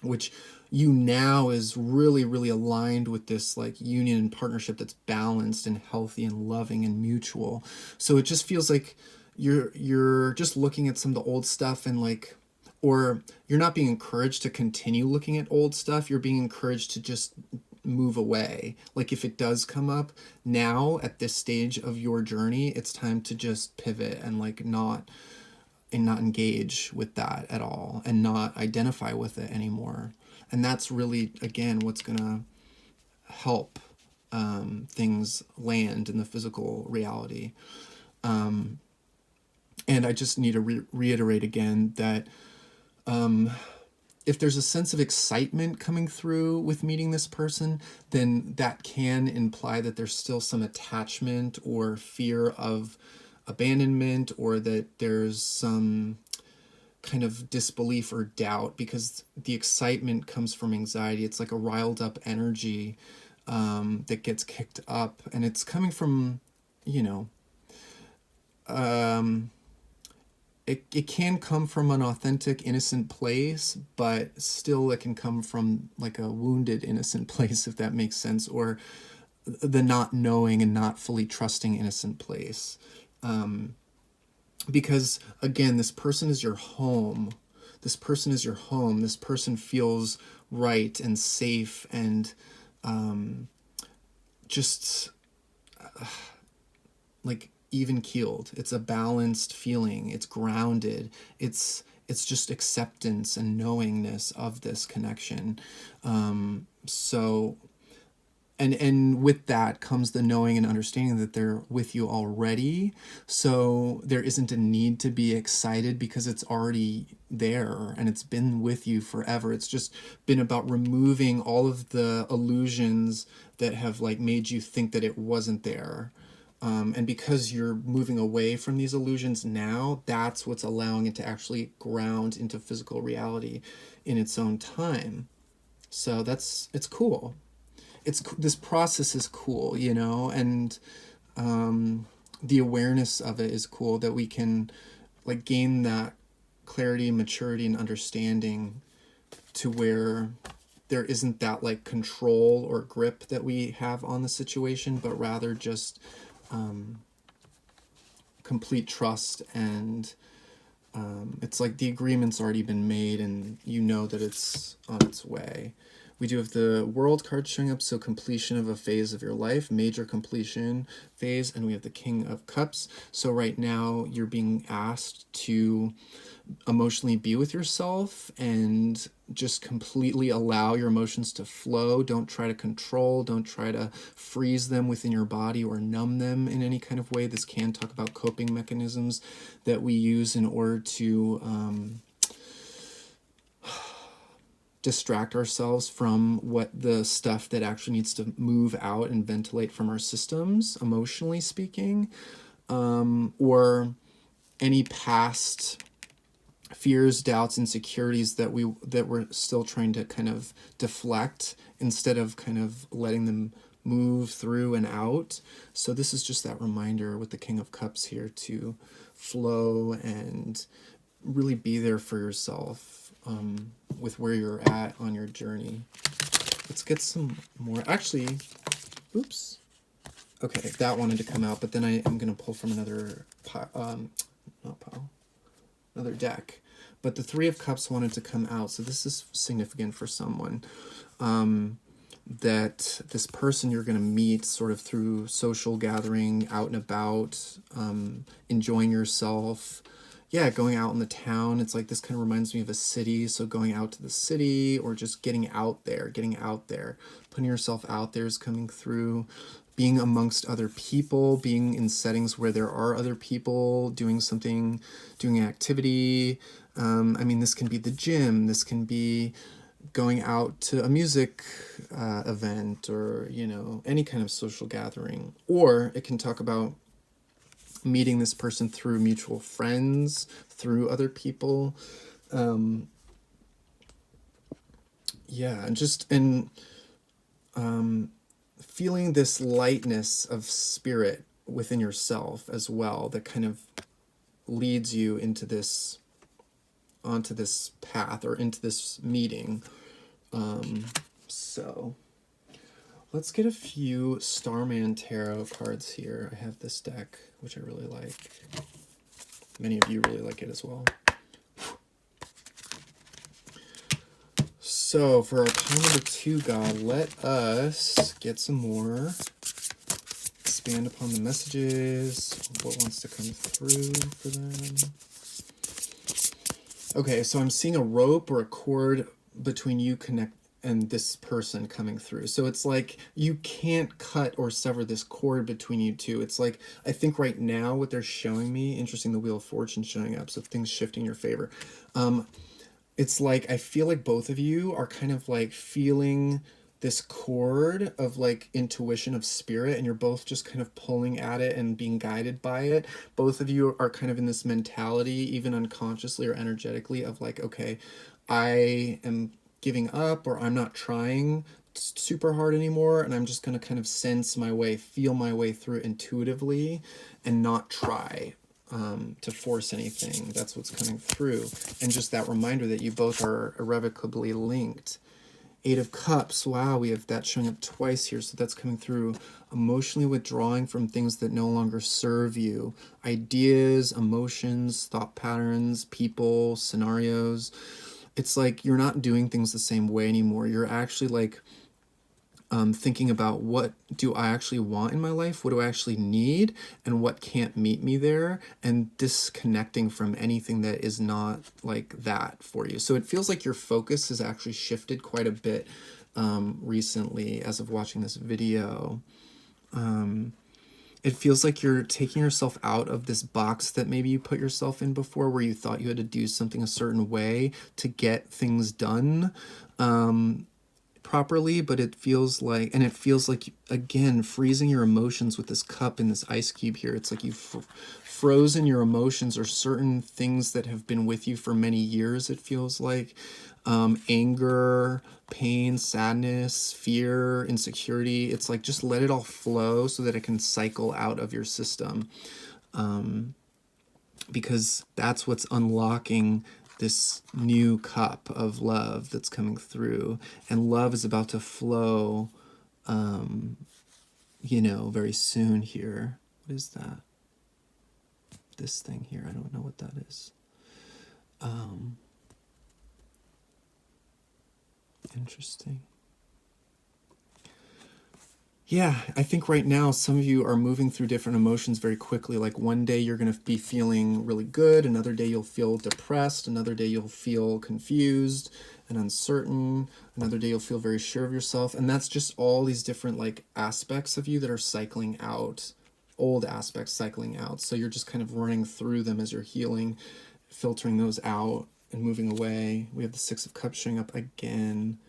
which you now is really, really aligned with this like union and partnership that's balanced and healthy and loving and mutual. So it just feels like you're just looking at some of the old stuff, and like, or you're not being encouraged to continue looking at old stuff. You're being encouraged to just move away. Like if it does come up now at this stage of your journey, it's time to just pivot and like not engage with that at all, and not identify with it anymore. And that's really, again, what's gonna help things land in the physical reality. And I just need to reiterate again that if there's a sense of excitement coming through with meeting this person, then that can imply that there's still some attachment or fear of abandonment, or that there's some kind of disbelief or doubt, because the excitement comes from anxiety. It's like a riled up energy that gets kicked up, and it's coming from, you know, it can come from an authentic, innocent place, but still it can come from like a wounded, innocent place, if that makes sense, or the not knowing and not fully trusting innocent place. Because again, this person is your home. This person is your home. This person feels right and safe and just like even keeled. It's a balanced feeling. It's grounded. It's just acceptance and knowingness of this connection. So and with that comes the knowing and understanding that they're with you already. So there isn't a need to be excited, because it's already there and it's been with you forever. It's just been about removing all of the illusions that have like made you think that it wasn't there. And because you're moving away from these illusions now, that's what's allowing it to actually ground into physical reality in its own time. So it's cool. This process is cool, you know, and the awareness of it is cool, that we can like gain that clarity, maturity, and understanding to where there isn't that like control or grip that we have on the situation, but rather just complete trust. And it's like the agreement's already been made and you know that it's on its way. We do have the World card showing up, so completion of a phase of your life, major completion phase, and we have the King of Cups. So right now you're being asked to emotionally be with yourself and just completely allow your emotions to flow. Don't try to control, don't try to freeze them within your body or numb them in any kind of way. This can talk about coping mechanisms that we use in order to distract ourselves from what the stuff that actually needs to move out and ventilate from our systems, emotionally speaking, or any past fears, doubts, insecurities that we're still trying to kind of deflect instead of kind of letting them move through and out. So this is just that reminder with the King of Cups here to flow and really be there for yourself, with where you're at on your journey. Let's get some more. Actually, oops. Okay, that wanted to come out, but then I am going to pull from another not pile, another deck. But the Three of Cups wanted to come out, so this is significant for someone. That this person you're going to meet sort of through social gathering, out and about, enjoying yourself. Yeah, going out in the town. It's like this kind of reminds me of a city. So going out to the city or just getting out there, putting yourself out there is coming through. Being amongst other people, being in settings where there are other people, doing something, doing an activity. I mean, this can be the gym. This can be going out to a music event, or, you know, any kind of social gathering. Or it can talk about meeting this person through mutual friends, through other people. Yeah, and just feeling this lightness of spirit within yourself as well, that kind of leads you into this, onto this path or into this meeting. So let's get a few Starman Tarot cards here. I have this deck, which I really like. Many of you really like it as well. So for our pile number 2, God, let us get some more. Expand upon the messages. What wants to come through for them? Okay, so I'm seeing a rope or a cord between you and this person coming through. So it's like you can't cut or sever this cord between you two. It's like, I think right now what they're showing me, interesting, the Wheel of Fortune showing up, so things shifting in your favor. It's like I feel like both of you are kind of like feeling this cord of like intuition of spirit, and you're both just kind of pulling at it and being guided by it. Both of you are kind of in this mentality, even unconsciously or energetically, of like, okay, I am giving up, or I'm not trying super hard anymore, and I'm just going to kind of sense my way, feel my way through intuitively, and not try to force anything. That's what's coming through. And just that reminder that you both are irrevocably linked. 8 of Cups, wow, we have that showing up twice here, so that's coming through. Emotionally withdrawing from things that no longer serve you. Ideas, emotions, thought patterns, people, scenarios. It's like you're not doing things the same way anymore. You're actually like thinking about, what do I actually want in my life? What do I actually need? And what can't meet me there? And disconnecting from anything that is not like that for you. So it feels like your focus has actually shifted quite a bit recently as of watching this video. It feels like you're taking yourself out of this box that maybe you put yourself in before, where you thought you had to do something a certain way to get things done. properly, but it feels like, and it feels like, again, freezing your emotions with this cup and this ice cube here. It's like you've frozen your emotions, or certain things that have been with you for many years, it feels like. Anger, pain, sadness, fear, insecurity. It's like, just let it all flow so that it can cycle out of your system. Because that's what's unlocking this new cup of love that's coming through. And love is about to flow, very soon here. What is that? This thing here, I don't know what that is. Interesting. Yeah, I think right now some of you are moving through different emotions very quickly. Like one day you're going to be feeling really good, another day you'll feel depressed, another day you'll feel confused and uncertain, another day you'll feel very sure of yourself. And that's just all these different like aspects of you that are cycling out, old aspects cycling out. So you're just kind of running through them as you're healing, filtering those out and moving away. We have the Six of Cups showing up again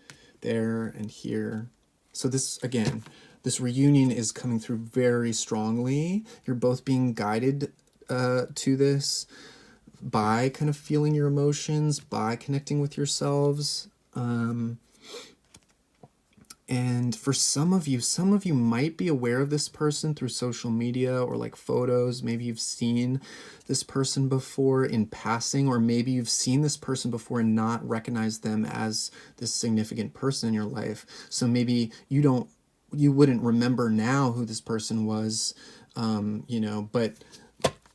there and here. So this, again, this reunion is coming through very strongly. You're both being guided to this by kind of feeling your emotions, by connecting with yourselves. And for some of you might be aware of this person through social media or like photos. Maybe you've seen this person before in passing, or maybe you've seen this person before and not recognized them as this significant person in your life. So maybe you wouldn't remember now who this person was, but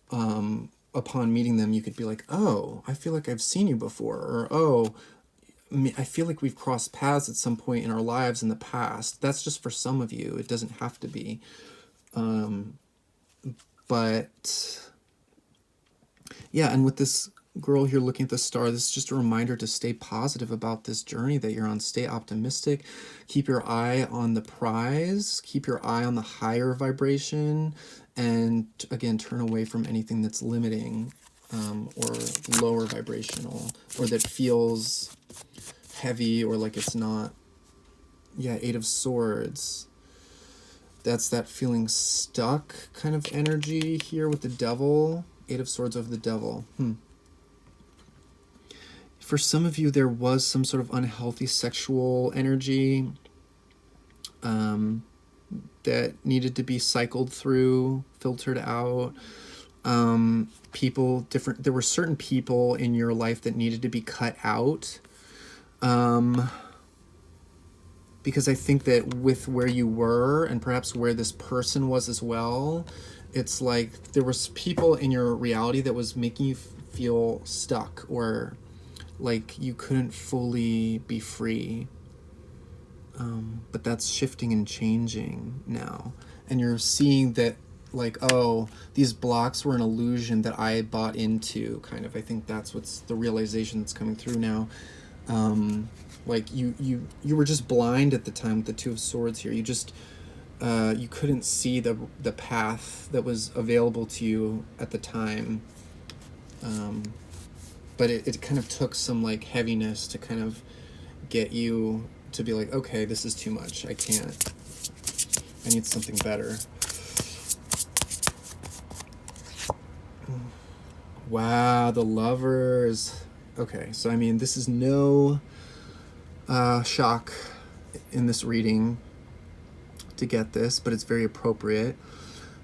upon meeting them, you could be like, oh, I feel like I've seen you before, or oh, I feel like we've crossed paths at some point in our lives in the past. That's just for some of you. It doesn't have to be. But yeah, and with this girl here looking at the star, this is just a reminder to stay positive about this journey that you're on. Stay optimistic. Keep your eye on the prize. Keep your eye on the higher vibration. And again, turn away from anything that's limiting or lower vibrational, or that feels heavy or like it's not. Yeah, Eight of Swords. That's that feeling stuck kind of energy here with the Devil. Eight of Swords over the Devil. For some of you, there was some sort of unhealthy sexual energy that needed to be cycled through, filtered out. There were certain people in your life that needed to be cut out. Because I think that with where you were and perhaps where this person was as well, it's like there was people in your reality that was making you feel stuck, or like you couldn't fully be free. But that's shifting and changing now. And you're seeing that, like, oh, these blocks were an illusion that I bought into, kind of. I think that's what's the realization that's coming through now. Like you were just blind at the time with the Two of Swords here. You just you couldn't see the path that was available to you at the time. But it kind of took some like heaviness to kind of get you to be like, okay, this is too much. I can't. I need something better. Wow, the Lovers. Okay, so I mean, this is no shock in this reading to get this, but it's very appropriate.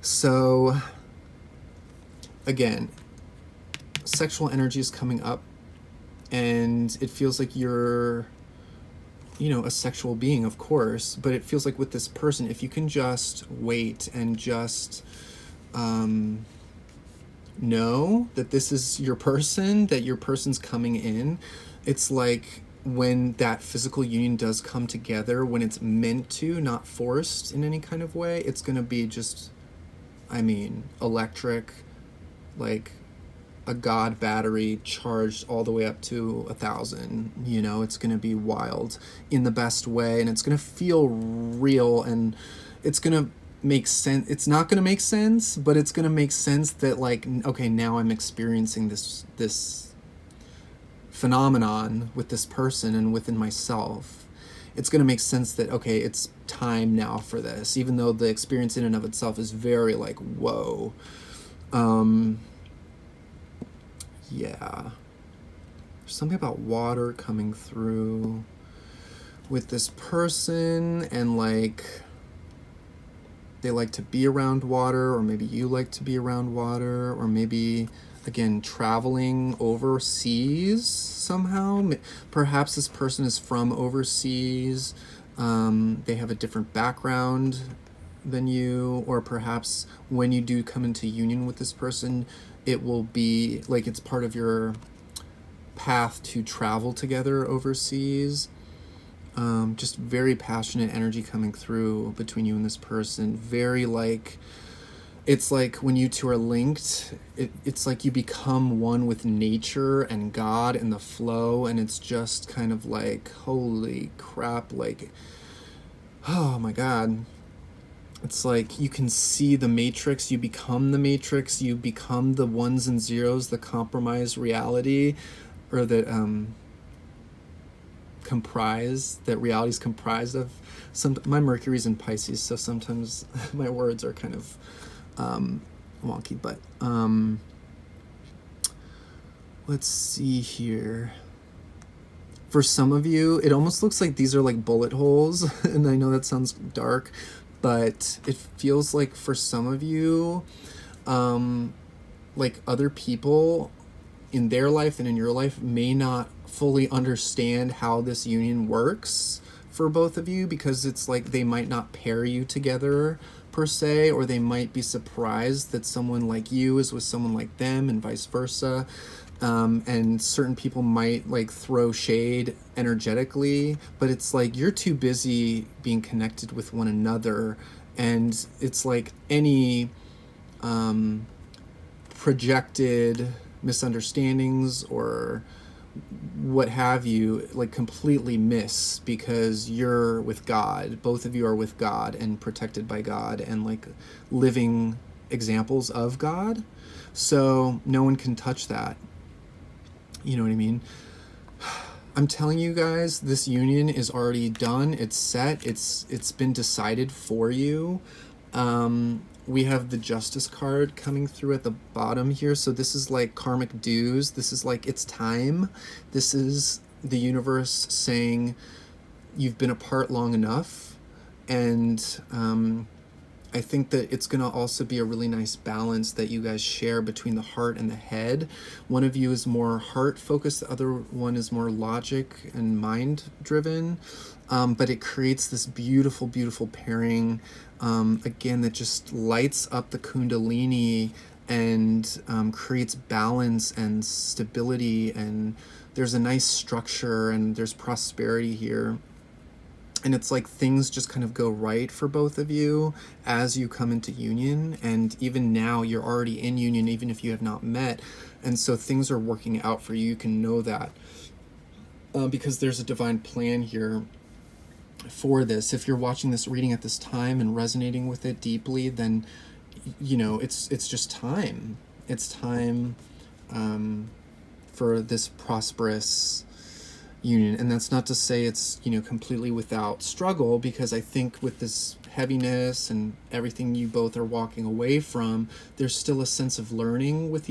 So, again, sexual energy is coming up, and it feels like you're, a sexual being, of course, but it feels like with this person, if you can just wait and just know that this is your person, that your person's coming in, it's like when that physical union does come together, when it's meant to, not forced in any kind of way, it's going to be just, electric, like a God battery charged all the way up to 1,000. It's going to be wild in the best way, and it's going to feel real, and it's going to make sense. It's not going to make sense, but it's going to make sense that, like, okay, now I'm experiencing this phenomenon with this person and within myself. it's going to make sense that, okay, it's time now for this, even though the experience in and of itself is very like, whoa. Yeah. There's something about water coming through with this person, and like they like to be around water, or maybe you like to be around water, or maybe again traveling overseas somehow. Perhaps this person is from overseas. They have a different background than you, or perhaps when you do come into union with this person, it will be like it's part of your path to travel together overseas. Just very passionate energy coming through between you and this person. Very like, it's like when you two are linked, it's like you become one with nature and God and the flow, and it's just kind of like, holy crap, like, oh my God. It's like you can see the matrix, you become the matrix, you become the ones and zeros, the compromised reality, or that that reality is comprised of. My Mercury's in Pisces, so sometimes my words are kind of wonky, but let's see here. For some of you, it almost looks like these are like bullet holes, and I know that sounds dark, but it feels like for some of you, like other people in their life and in your life may not fully understand how this union works for both of you, because it's like they might not pair you together per se, or they might be surprised that someone like you is with someone like them and vice versa. And certain people might like throw shade energetically, but it's like you're too busy being connected with one another, and it's like any projected misunderstandings or what have you, like completely miss, because you're with God. Both of you are with God and protected by God and like living examples of God. So no one can touch that. You know what I mean? I'm telling you guys, this union is already done. It's set. It's been decided for you. We have the Justice card coming through at the bottom here. So this is like karmic dues. This is like, it's time. This is the universe saying you've been apart long enough. And I think that it's going to also be a really nice balance that you guys share between the heart and the head. One of you is more heart focused, the other one is more logic and mind driven. But it creates this beautiful, beautiful pairing, again, that just lights up the Kundalini and creates balance and stability. And there's a nice structure and there's prosperity here. And it's like things just kind of go right for both of you as you come into union. And even now you're already in union, even if you have not met. And so things are working out for you. You can know that because there's a divine plan here for this. If you're watching this reading at this time and resonating with it deeply, then, you know, it's just time. It's time for this prosperous union. And that's not to say it's, you know, completely without struggle, because I think with this heaviness and everything you both are walking away from, there's still a sense of learning with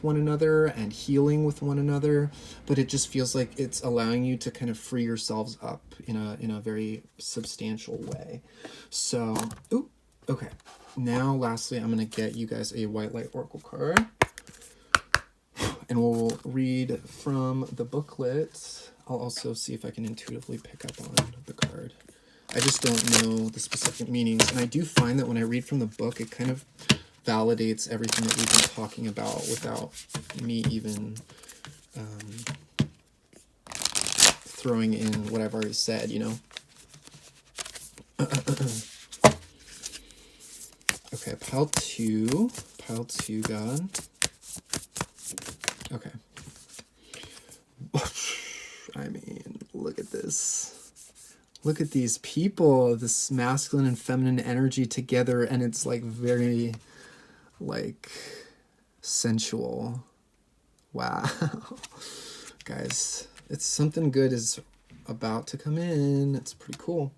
one another and healing with one another, but it just feels like it's allowing you to kind of free yourselves up in a very substantial way. So, okay. Now lastly, I'm going to get you guys a White Light Oracle card, and we'll read from the booklet. I'll also see if I can intuitively pick up on the card. I just don't know the specific meanings. And I do find that when I read from the book, it kind of validates everything that we've been talking about without me even throwing in what I've already said, you know? Okay, pile two, God. Okay. I mean, look at this. Look at these people, this masculine and feminine energy together, and it's like very, like, sensual. Wow. Guys, it's something good is about to come in. It's pretty cool.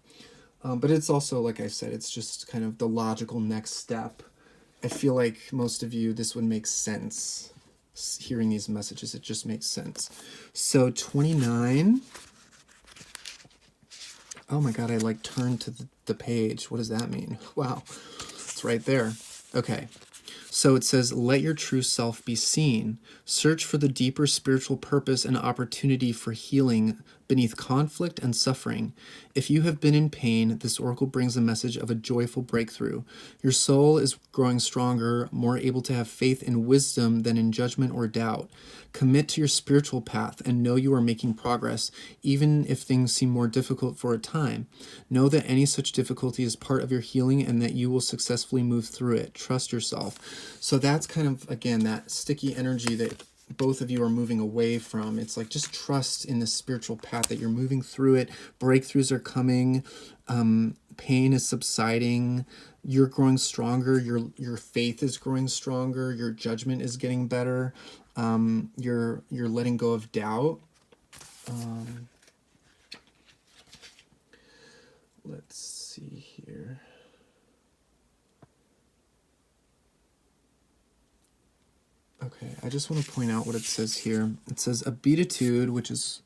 But it's also, like I said, it's just kind of the logical next step. I feel like most of you, this would make sense. Hearing these messages, it just makes sense. So 29. Oh my God, I like turned to the page. What does that mean? Wow, it's right there. Okay. So it says, let your true self be seen. Search for the deeper spiritual purpose and opportunity for healing beneath conflict and suffering. If you have been in pain, this oracle brings a message of a joyful breakthrough. Your soul is growing stronger, more able to have faith in wisdom than in judgment or doubt. Commit to your spiritual path and know you are making progress, even if things seem more difficult for a time. Know that any such difficulty is part of your healing and that you will successfully move through it. Trust yourself. So that's kind of, again, that sticky energy that both of you are moving away from. It's like, just trust in the spiritual path that you're moving through it. Breakthroughs are coming. Pain is subsiding. You're growing stronger. Your faith is growing stronger. Your judgment is getting better. You're letting go of doubt. Let's see here. Okay, I just want to point out what it says here. It says a beatitude, which is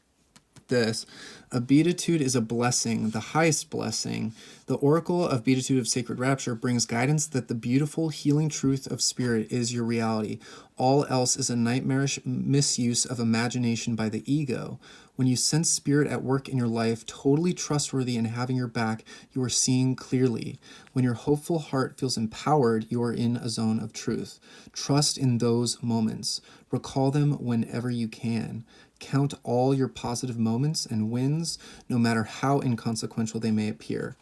this. A beatitude is a blessing, the highest blessing. The oracle of beatitude of sacred rapture brings guidance that the beautiful healing truth of spirit is your reality. All else is a nightmarish misuse of imagination by the ego. When you sense spirit at work in your life, totally trustworthy and having your back, you are seeing clearly. When your hopeful heart feels empowered, you are in a zone of truth. Trust in those moments. Recall them whenever you can. Count all your positive moments and wins, no matter how inconsequential they may appear.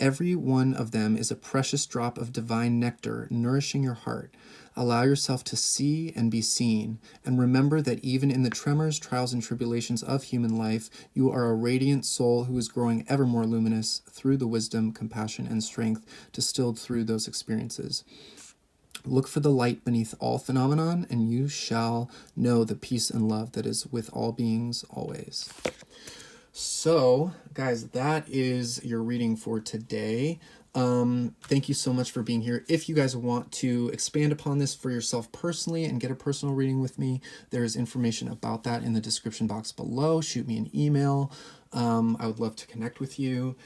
Every one of them is a precious drop of divine nectar nourishing your heart. Allow yourself to see and be seen, and remember that even in the tremors, trials, and tribulations of human life, you are a radiant soul who is growing ever more luminous through the wisdom, compassion, and strength distilled through those experiences. Look for the light beneath all phenomenon, and you shall know the peace and love that is with all beings always. So, guys, that is your reading for today. Thank you so much for being here. If you guys want to expand upon this for yourself personally and get a personal reading with me, there is information about that in the description box below. Shoot me an email. I would love to connect with you.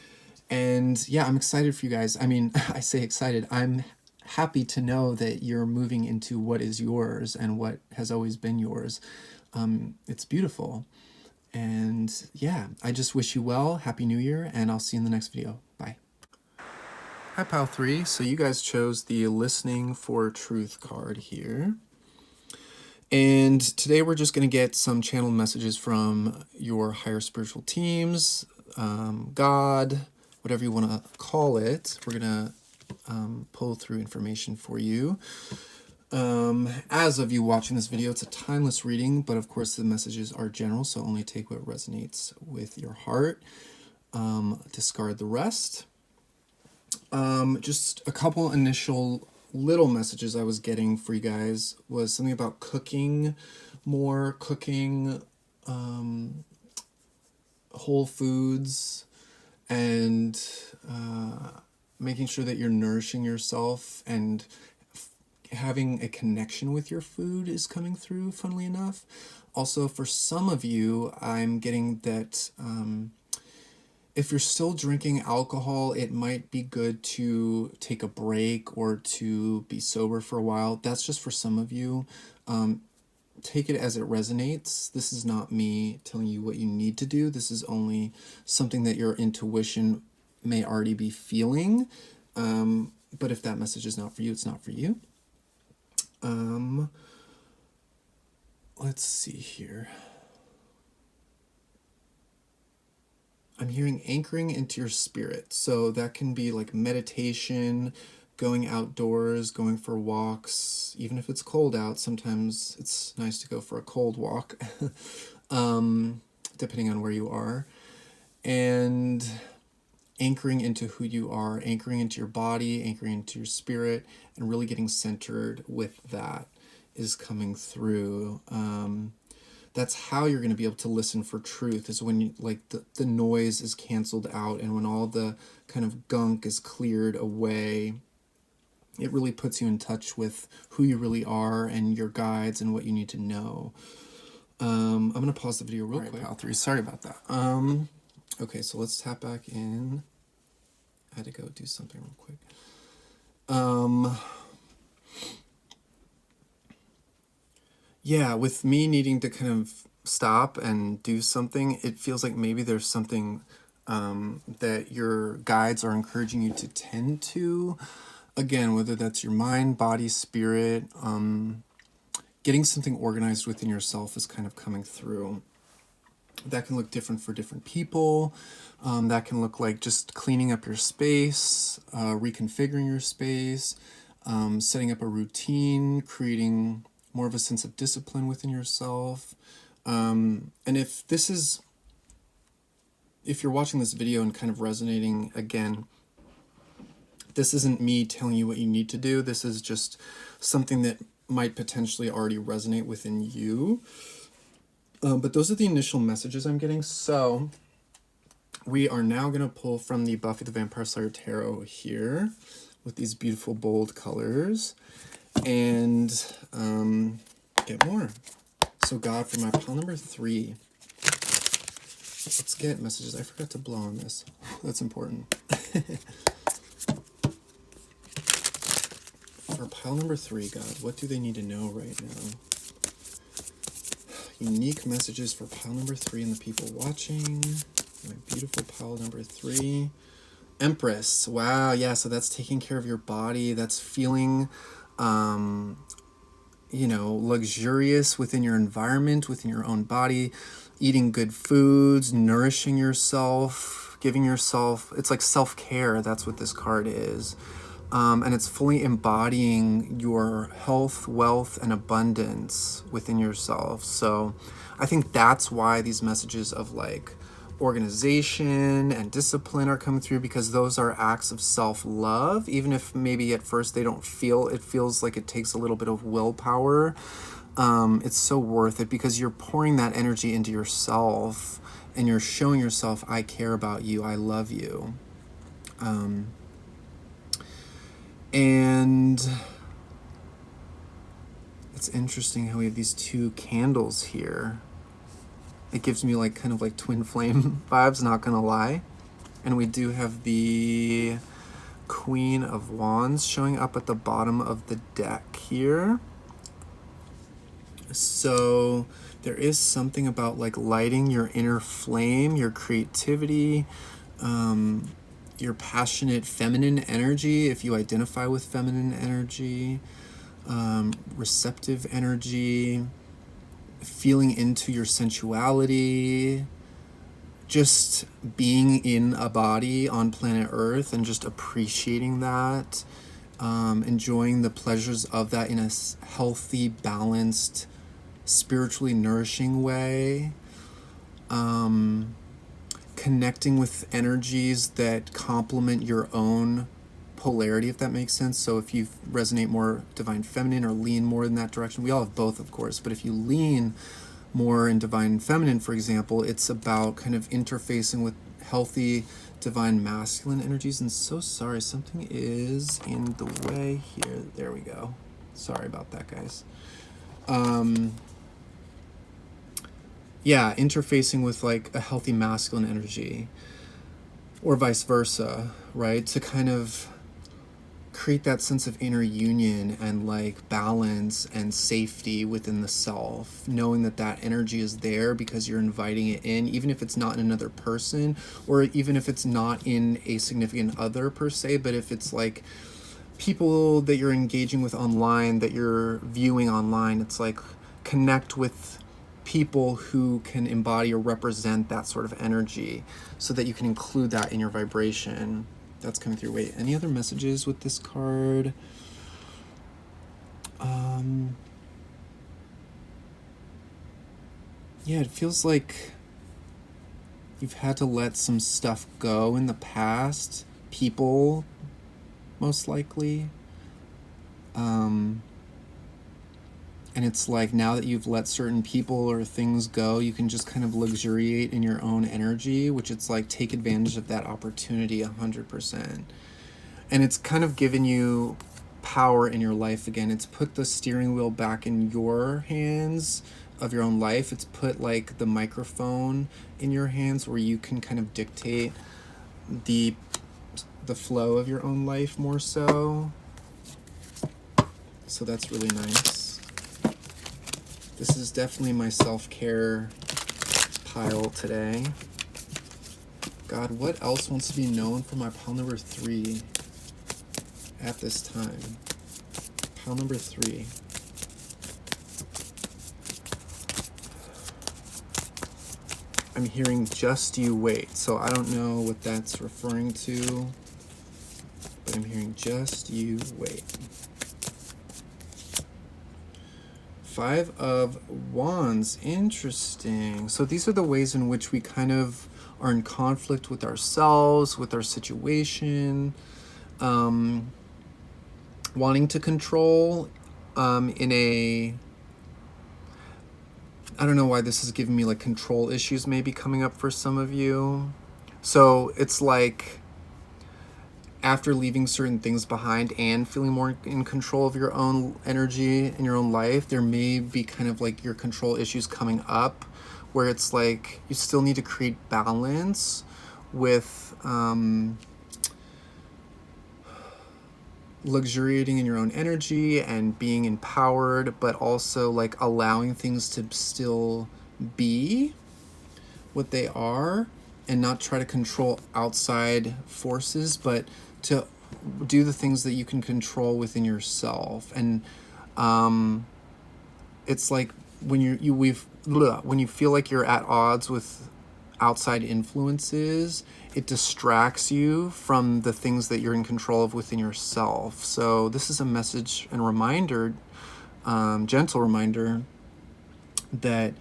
And yeah, I'm excited for you guys. I mean, I say excited. I'm happy to know that you're moving into what is yours and what has always been yours. It's beautiful. And yeah, I just wish you well. Happy New Year, and I'll see you in the next video. Bye. Hi, Pile 3. So you guys chose the Listening for Truth card here. And today we're just going to get some channeled messages from your higher spiritual teams, God, whatever you want to call it. We're going to pull through information for you. As of you watching this video, it's a timeless reading, but of course the messages are general, so only take what resonates with your heart. Discard the rest. Just a couple initial little messages I was getting for you guys was something about cooking more, cooking whole foods, and making sure that you're nourishing yourself and having a connection with your food is coming through, funnily enough. Also, for some of you, I'm getting that if you're still drinking alcohol, it might be good to take a break or to be sober for a while. That's just for some of you. Take it as it resonates. This is not me telling you what you need to do. This is only something that your intuition may already be feeling. But if that message is not for you, it's not for you. Let's see here. I'm hearing anchoring into your spirit. So that can be like meditation, going outdoors, going for walks, even if it's cold out. Sometimes it's nice to go for a cold walk, depending on where you are. And anchoring into who you are, anchoring into your body, anchoring into your spirit, and really getting centered with that is coming through. that's how you're going to be able to listen for truth, is when you, like the noise is canceled out, and when all the kind of gunk is cleared away. It really puts you in touch with who you really are and your guides and what you need to know. I'm going to pause the video real quick. Pile 3, sorry about that. Okay, so let's tap back in. I had to go do something real quick. Yeah, with me needing to kind of stop and do something, it feels like maybe there's something that your guides are encouraging you to tend to. Again, whether that's your mind, body, spirit, getting something organized within yourself is kind of coming through. That can look different for different people. That can look like just cleaning up your space, reconfiguring your space, setting up a routine, creating more of a sense of discipline within yourself. And if you're watching this video and kind of resonating, again, this isn't me telling you what you need to do. This is just something that might potentially already resonate within you. But those are the initial messages I'm getting. So we are now going to pull from the Buffy the Vampire Slayer Tarot here with these beautiful bold colors and get more. So God, for my pile number 3, let's get messages. I forgot to blow on this. That's important. For pile number 3, God, what do they need to know right now? Unique messages for pile number 3 and the people watching. My beautiful pile number 3. Empress. Wow, yeah, so that's taking care of your body. That's feeling, luxurious within your environment, within your own body. Eating good foods, nourishing yourself, giving yourself... It's like self-care. That's what this card is. And it's fully embodying your health, wealth, and abundance within yourself. So I think that's why these messages of like organization and discipline are coming through, because those are acts of self-love. Even if maybe at first they don't feel, it feels like it takes a little bit of willpower. It's so worth it, because you're pouring that energy into yourself and you're showing yourself, I care about you, I love you. And it's interesting how we have these 2 candles here. It gives me like kind of like twin flame vibes, not gonna lie. And we do have the Queen of Wands showing up at the bottom of the deck here. So there is something about like lighting your inner flame, your creativity, your passionate feminine energy, if you identify with feminine energy, receptive energy, feeling into your sensuality, just being in a body on planet Earth and just appreciating that, enjoying the pleasures of that in a healthy, balanced, spiritually nourishing way. Connecting with energies that complement your own polarity, if that makes sense. So if you resonate more divine feminine or lean more in that direction, we all have both, of course, but if you lean more in divine feminine, for example, it's about kind of interfacing with healthy divine masculine energies. And so sorry, something is in the way here. There we go. Sorry about that, guys. Yeah, interfacing with like a healthy masculine energy, or vice versa, right? To kind of create that sense of inner union and like balance and safety within the self, knowing that that energy is there because you're inviting it in, even if it's not in another person, or even if it's not in a significant other per se, but if it's like people that you're engaging with online, that you're viewing online, it's like connect with people who can embody or represent that sort of energy so that you can include that in your vibration. That's coming through. Wait, any other messages with this card? Yeah, it feels like you've had to let some stuff go in the past. People, most likely. And it's like now that you've let certain people or things go, you can just kind of luxuriate in your own energy, which it's like take advantage of that opportunity 100%. And it's kind of given you power in your life again. It's put the steering wheel back in your hands of your own life. It's put like the microphone in your hands where you can kind of dictate the flow of your own life more so. So that's really nice. This is definitely my self-care pile today. God, what else wants to be known for my pile number 3 at this time? Pile number 3. I'm hearing just you wait. So I don't know what that's referring to, but I'm hearing just you wait. 5 of Wands, interesting. So these are the ways in which we kind of are in conflict with ourselves, with our situation, wanting to control in a, I don't know why this is giving me like control issues maybe coming up for some of you. So it's like after leaving certain things behind and feeling more in control of your own energy in your own life, there may be kind of like your control issues coming up where it's like you still need to create balance with luxuriating in your own energy and being empowered, but also like allowing things to still be what they are and not try to control outside forces, but to do the things that you can control within yourself. And it's like when when you feel like you're at odds with outside influences, it distracts you from the things that you're in control of within yourself. So this is a message and reminder, gentle reminder, that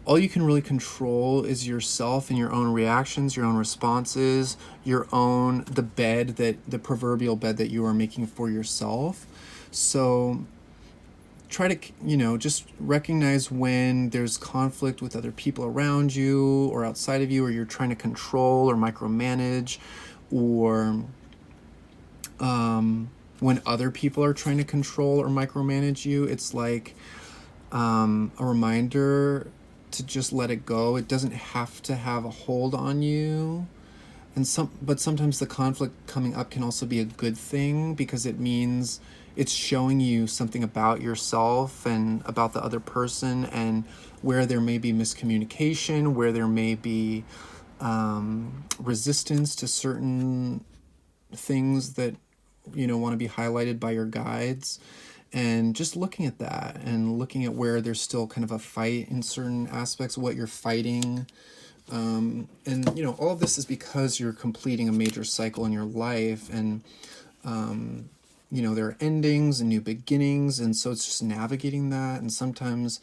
all you can really control is yourself and your own reactions, your own responses, the proverbial bed that you are making for yourself. So try to, just recognize when there's conflict with other people around you or outside of you, or you're trying to control or micromanage, or when other people are trying to control or micromanage you. It's like a reminder to just let it go. It doesn't have to have a hold on you. But sometimes the conflict coming up can also be a good thing, because it means it's showing you something about yourself and about the other person, and where there may be miscommunication, where there may be resistance to certain things that want to be highlighted by your guides. And just looking at that and looking at where there's still kind of a fight in certain aspects, what you're fighting. And all of this is because you're completing a major cycle in your life, and there are endings and new beginnings, and so it's just navigating that. And sometimes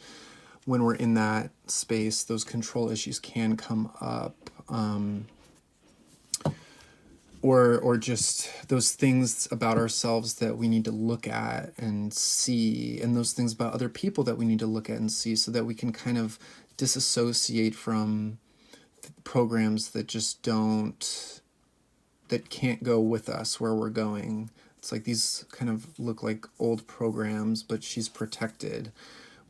when we're in that space, those control issues can come up, or just those things about ourselves that we need to look at and see, and those things about other people that we need to look at and see, so that we can kind of disassociate from programs that can't go with us where we're going. It's like these kind of look like old programs, but she's protected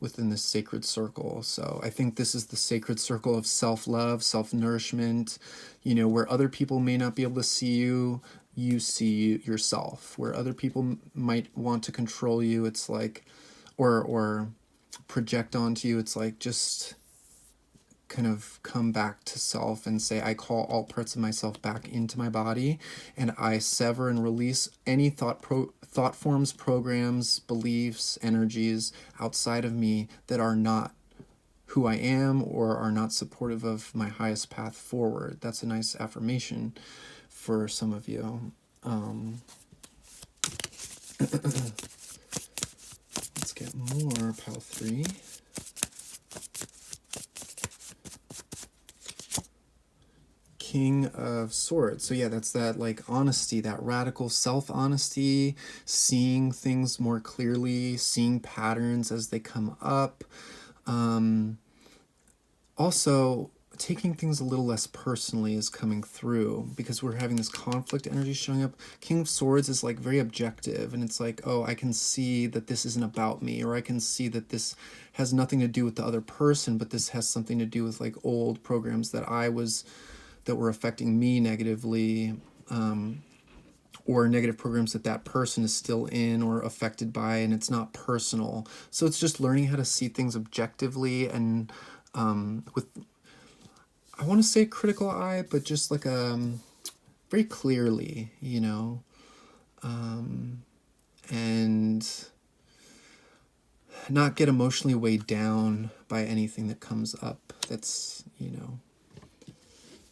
within this sacred circle. So I think this is the sacred circle of self-love, self-nourishment, where other people may not be able to see you, you see yourself. Where other people might want to control you, it's like, or project onto you, it's like just kind of come back to self and say, I call all parts of myself back into my body, and I sever and release any thought forms, programs, beliefs, energies outside of me that are not who I am or are not supportive of my highest path forward. That's a nice affirmation for some of you. Let's get more, pile 3. King of Swords. So yeah, that's that like honesty, that radical self-honesty, seeing things more clearly, seeing patterns as they come up. Also, taking things a little less personally is coming through because we're having this conflict energy showing up. King of Swords is like very objective, and it's like, oh, I can see that this isn't about me, or I can see that this has nothing to do with the other person, but this has something to do with like old programs that were affecting me negatively, or negative programs that that person is still in or affected by, and it's not personal. So it's just learning how to see things objectively and with, I want to say critical eye, but just like very clearly, you know, and not get emotionally weighed down by anything that comes up that's, you know,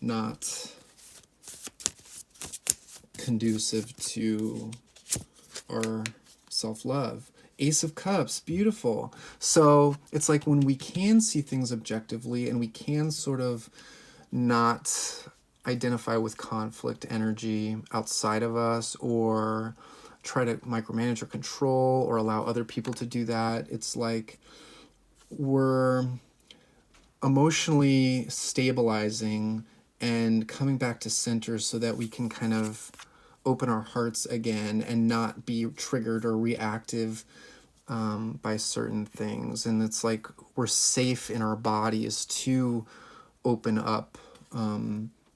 not conducive to our self-love. Ace of Cups, beautiful. So it's like when we can see things objectively and we can sort of not identify with conflict energy outside of us or try to micromanage or control or allow other people to do that. It's like we're emotionally stabilizing and coming back to center so that we can kind of open our hearts again and not be triggered or reactive by certain things. And it's like we're safe in our bodies to open up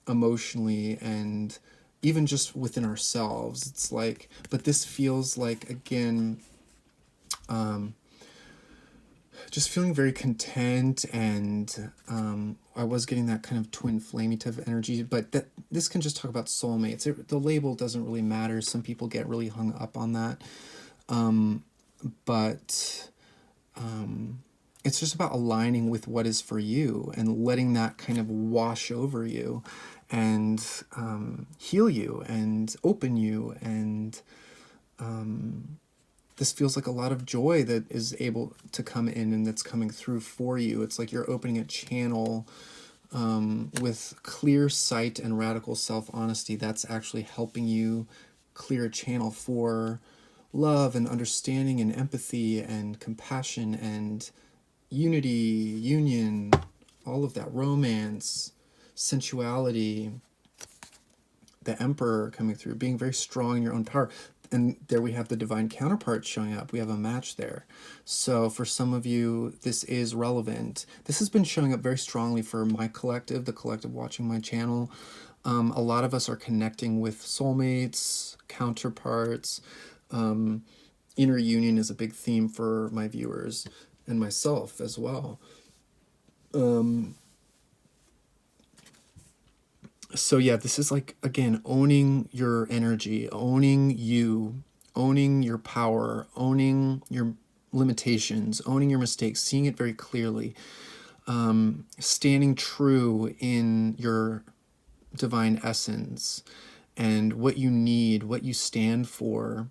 emotionally and even just within ourselves. It's like, but this feels like, again, just feeling very content, and I was getting that kind of twin flamey type of energy, but that this can just talk about soulmates. The label doesn't really matter. Some people get really hung up on that, but it's just about aligning with what is for you and letting that kind of wash over you and heal you and open you. And this feels like a lot of joy that is able to come in and that's coming through for you. It's like you're opening a channel with clear sight and radical self-honesty that's actually helping you clear a channel for love and understanding and empathy and compassion and unity, union, all of that, romance, sensuality, the Emperor coming through, being very strong in your own power. And there we have the divine counterpart showing up. We have a match there. So for some of you, this is relevant. This has been showing up very strongly for my collective, the collective watching my channel. A lot of us are connecting with soulmates, counterparts. Inner union is a big theme for my viewers and myself as well. So yeah, this is like, again, owning your energy, owning you, owning your power, owning your limitations, owning your mistakes, seeing it very clearly, standing true in your divine essence and what you need, what you stand for,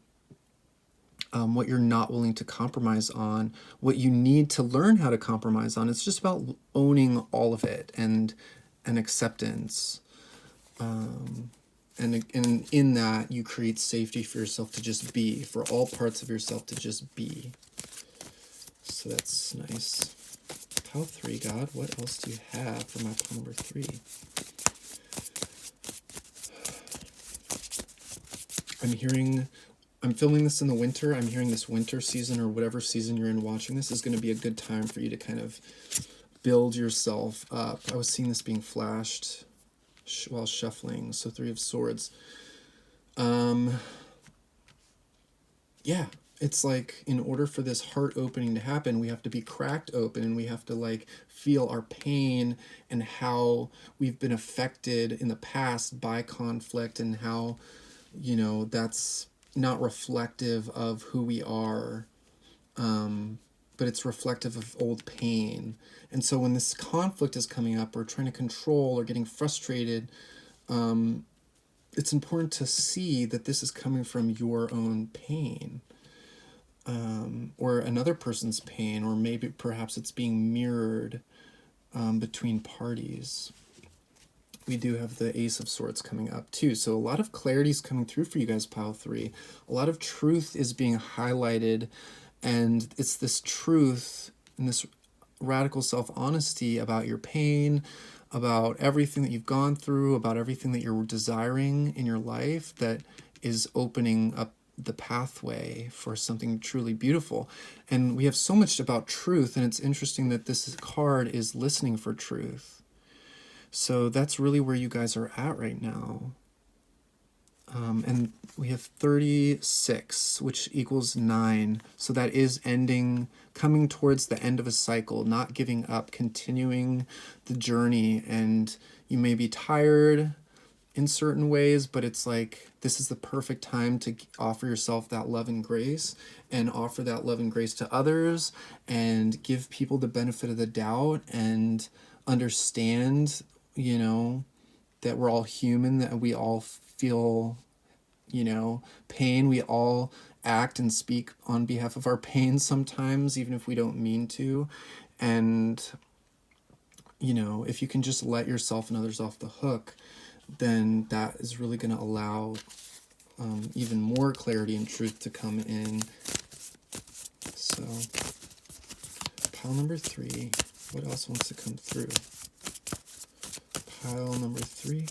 what you're not willing to compromise on, what you need to learn how to compromise on. It's just about owning all of it and acceptance. And in that, you create safety for yourself to just be, for all parts of yourself to just be. So that's nice. Pile 3, God, what else do you have for my pile number 3? I'm filming this in the winter. I'm hearing this winter season, or whatever season you're in watching this, is going to be a good time for you to kind of build yourself up. I was seeing this being flashed while shuffling. So 3 of Swords. Yeah, it's like, in order for this heart opening to happen, we have to be cracked open, and we have to like feel our pain and how we've been affected in the past by conflict, and how, you know, that's not reflective of who we are, but it's reflective of old pain. And so when this conflict is coming up, or trying to control, or getting frustrated, it's important to see that this is coming from your own pain, or another person's pain, or maybe perhaps it's being mirrored between parties. we do have the Ace of Swords coming up too. So a lot of clarity is coming through for you guys, pile 3. A lot of truth is being highlighted, and it's this truth and this radical self-honesty about your pain, about everything that you've gone through, about everything that you're desiring in your life that is opening up the pathway for something truly beautiful. And we have so much about truth, and it's interesting that this card is listening for truth. So that's really where you guys are at right now. And we have 36, which equals 9. So that is ending, coming towards the end of a cycle, not giving up, continuing the journey. And you may be tired in certain ways, but it's like this is the perfect time to offer yourself that love and grace, and offer that love and grace to others, and give people the benefit of the doubt, and understand, you know, that we're all human, that we all feel, you know, pain. We all act and speak on behalf of our pain sometimes, even if we don't mean to. And, you know, if you can just let yourself and others off the hook, then that is really going to allow even more clarity and truth to come in. So, pile number 3, what else wants to come through? Pile number 3.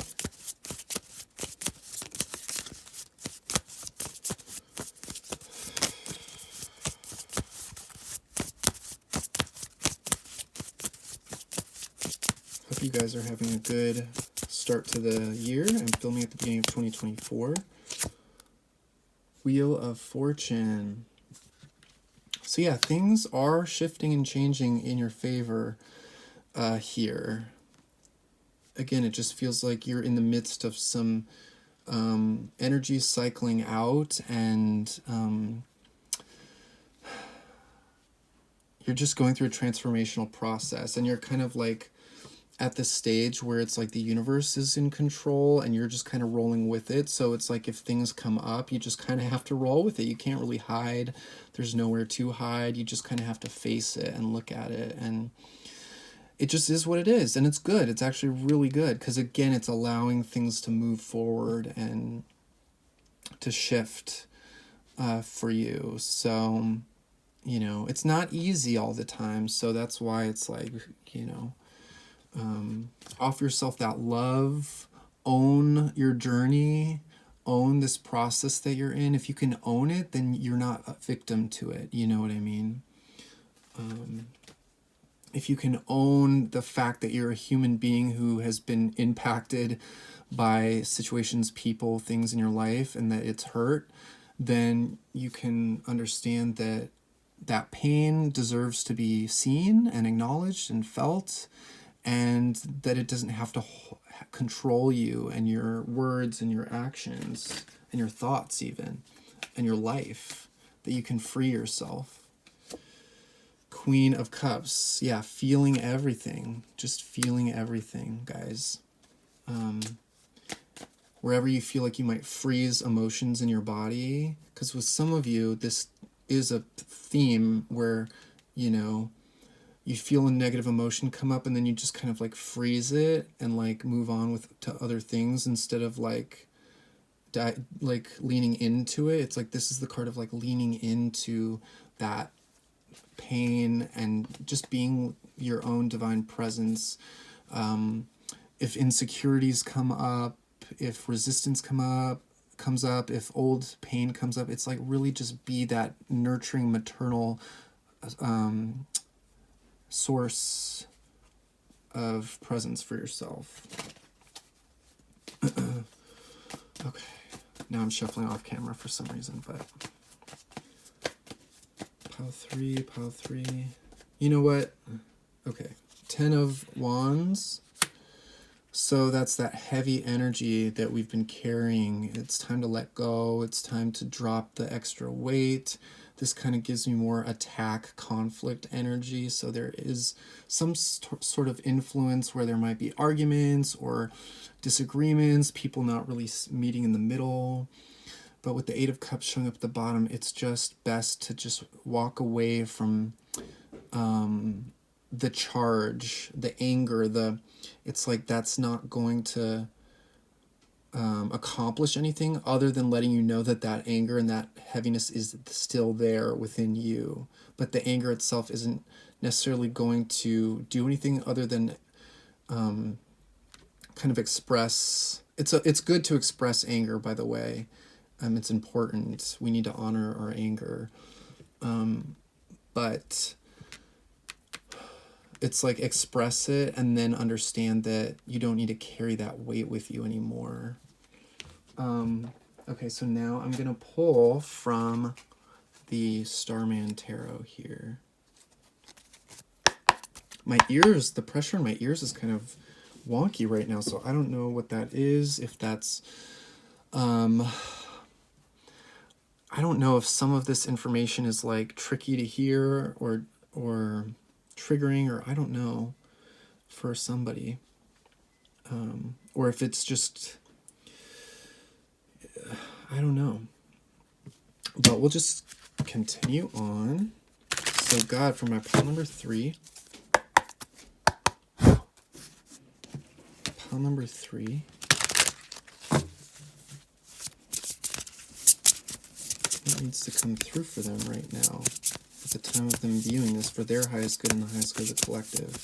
Hope you guys are having a good start to the year. I'm filming at the beginning of 2024. Wheel of Fortune. So yeah, things are shifting and changing in your favor here. Again, it just feels like you're in the midst of some energy cycling out, and you're just going through a transformational process, and you're kind of like at this stage where it's like the universe is in control and you're just kind of rolling with it. So it's like if things come up, you just kind of have to roll with it. You can't really hide. There's nowhere to hide. You just kind of have to face it and look at it. And it just is what it is. And it's good. It's actually really good because, again, it's allowing things to move forward and to shift for you. So, you know, it's not easy all the time. So that's why it's like, you know, offer yourself that love, own your journey, own this process that you're in. If you can own it, then you're not a victim to it. You know what I mean? If you can own the fact that you're a human being who has been impacted by situations, people, things in your life, and that it's hurt, then you can understand that that pain deserves to be seen and acknowledged and felt, and that it doesn't have to control you and your words and your actions and your thoughts even, and your life, that you can free yourself. Queen of Cups. Yeah, feeling everything. Just feeling everything, guys. Wherever you feel like you might freeze emotions in your body, because with some of you, this is a theme where, you know, you feel a negative emotion come up and then you just kind of like freeze it and like move on to other things instead of like leaning into it. It's like this is the card of like leaning into that pain and just being your own divine presence. If insecurities come up, if resistance comes up, if old pain comes up, it's like really just be that nurturing maternal source of presence for yourself. Okay, now I'm shuffling off camera for some reason, but pile 3. You know what? Okay, 10 of Wands. So that's that heavy energy that we've been carrying. It's time to let go. It's time to drop the extra weight. This kind of gives me more attack, conflict energy. So there is some sort of influence where there might be arguments or disagreements, people not really meeting in the middle. But with the 8 of Cups showing up at the bottom, it's just best to just walk away from the charge, the anger, it's like that's not going to accomplish anything other than letting you know that that anger and that heaviness is still there within you. But the anger itself isn't necessarily going to do anything other than kind of express. It's good to express anger, by the way. It's important. We need to honor our anger. But it's like express it and then understand that you don't need to carry that weight with you anymore. Okay, so now I'm going to pull from the Starman Tarot here. My ears, the pressure in my ears is kind of wonky right now, so I don't know what that is. If that's, I don't know if some of this information is like tricky to hear or triggering, or I don't know for somebody, or if it's just, I don't know. But we'll just continue on. So God, for my pile number 3. Pile number 3. What needs to come through for them right now at the time of them viewing this for their highest good and the highest good of the collective?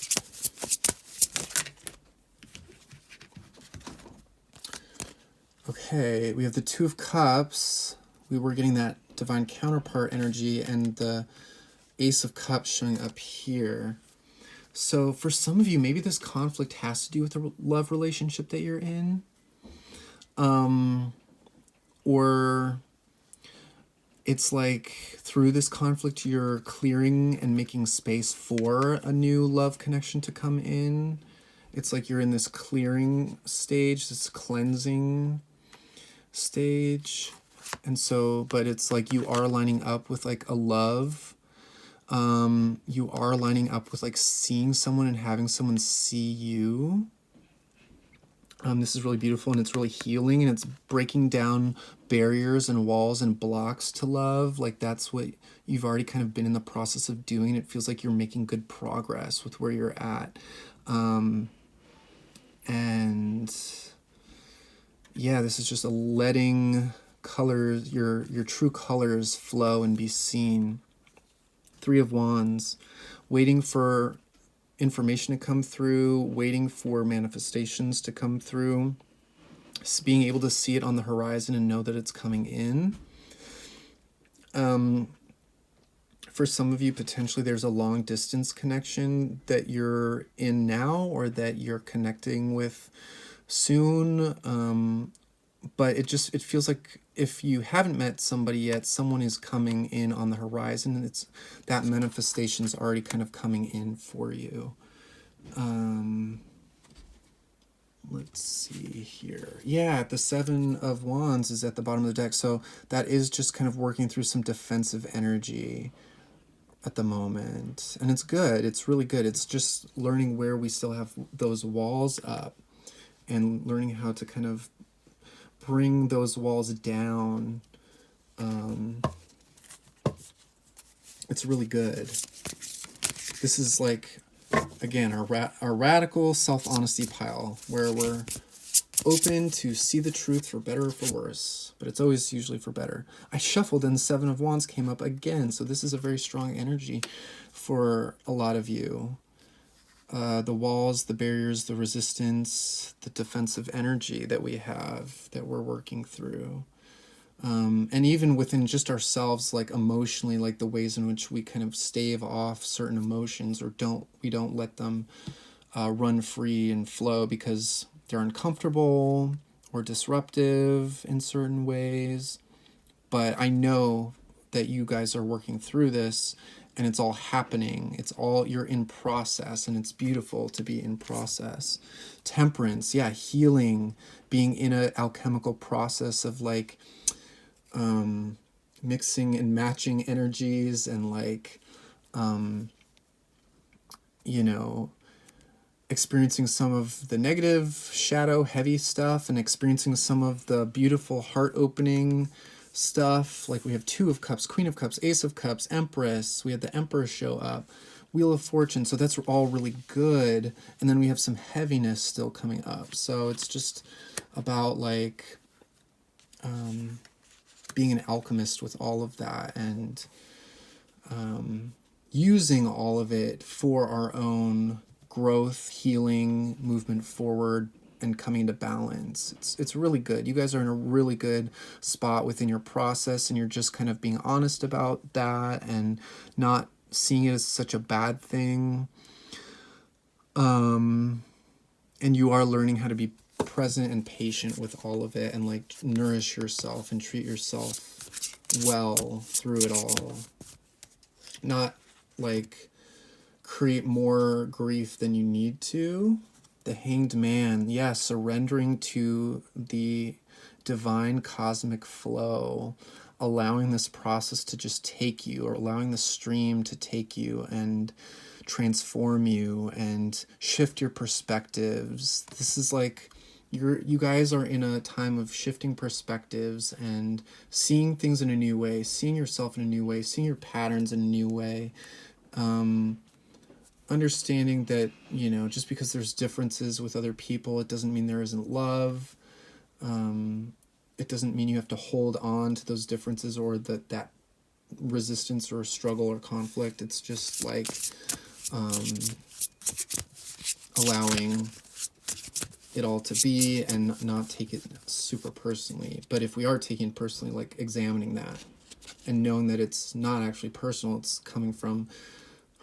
Okay, we have the Two of Cups. We were getting that divine counterpart energy and the Ace of Cups showing up here. So for some of you, maybe this conflict has to do with the love relationship that you're in. Or it's like through this conflict, you're clearing and making space for a new love connection to come in. It's like you're in this clearing stage, this cleansing stage. And so, but it's like you are lining up with like a love. You are lining up with like seeing someone and having someone see you. This is really beautiful, and it's really healing, and it's breaking down barriers and walls and blocks to love. Like that's what you've already kind of been in the process of doing. It feels like you're making good progress with where you're at. And yeah, this is just a letting colors, your true colors flow and be seen. 3 of Wands, waiting for information to come through, waiting for manifestations to come through, being able to see it on the horizon and know that it's coming in. For some of you, potentially there's a long distance connection that you're in now or that you're connecting with soon. But it feels like if you haven't met somebody yet, someone is coming in on the horizon, and it's that manifestation's already kind of coming in for you. Let's see here. Yeah, the 7 of Wands is at the bottom of the deck, so that is just kind of working through some defensive energy at the moment. And it's good. It's really good. It's just learning where we still have those walls up and learning how to kind of bring those walls down. It's really good. This is like, again, our radical self-honesty pile, where we're open to see the truth for better or for worse, but it's always usually for better. I shuffled and the 7 of Wands came up again, so this is a very strong energy for a lot of you. The walls, the barriers, the resistance, the defensive energy that we have, that we're working through. And even within just ourselves, like emotionally, like the ways in which we kind of stave off certain emotions, or we don't let them run free and flow because they're uncomfortable or disruptive in certain ways. But I know that you guys are working through this, and it's all happening. You're in process, and it's beautiful to be in process. Temperance, yeah, healing, being in an alchemical process of like mixing and matching energies, and like, experiencing some of the negative, shadow, heavy stuff, and experiencing some of the beautiful, heart-opening stuff. Like we have 2 of Cups, Queen of Cups, Ace of Cups, Empress. We had the Emperor show up. Wheel of Fortune. So that's all really good. And then we have some heaviness still coming up. So it's just about like being an alchemist with all of that, and using all of it for our own growth, healing, movement forward, and coming into balance. It's really good. You guys are in a really good spot within your process, and you're just kind of being honest about that and not seeing it as such a bad thing. And you are learning how to be present and patient with all of it, and like nourish yourself and treat yourself well through it all. Not like create more grief than you need to. The Hanged Man, yeah, surrendering to the divine cosmic flow, allowing this process to just take you, or allowing the stream to take you and transform you and shift your perspectives. This is like you guys are in a time of shifting perspectives and seeing things in a new way, seeing yourself in a new way, seeing your patterns in a new way. Understanding that, you know, just because there's differences with other people, it doesn't mean there isn't love. It doesn't mean you have to hold on to those differences or that resistance or struggle or conflict. It's just like allowing it all to be and not take it super personally. But if we are taking it personally, like examining that and knowing that it's not actually personal, it's coming from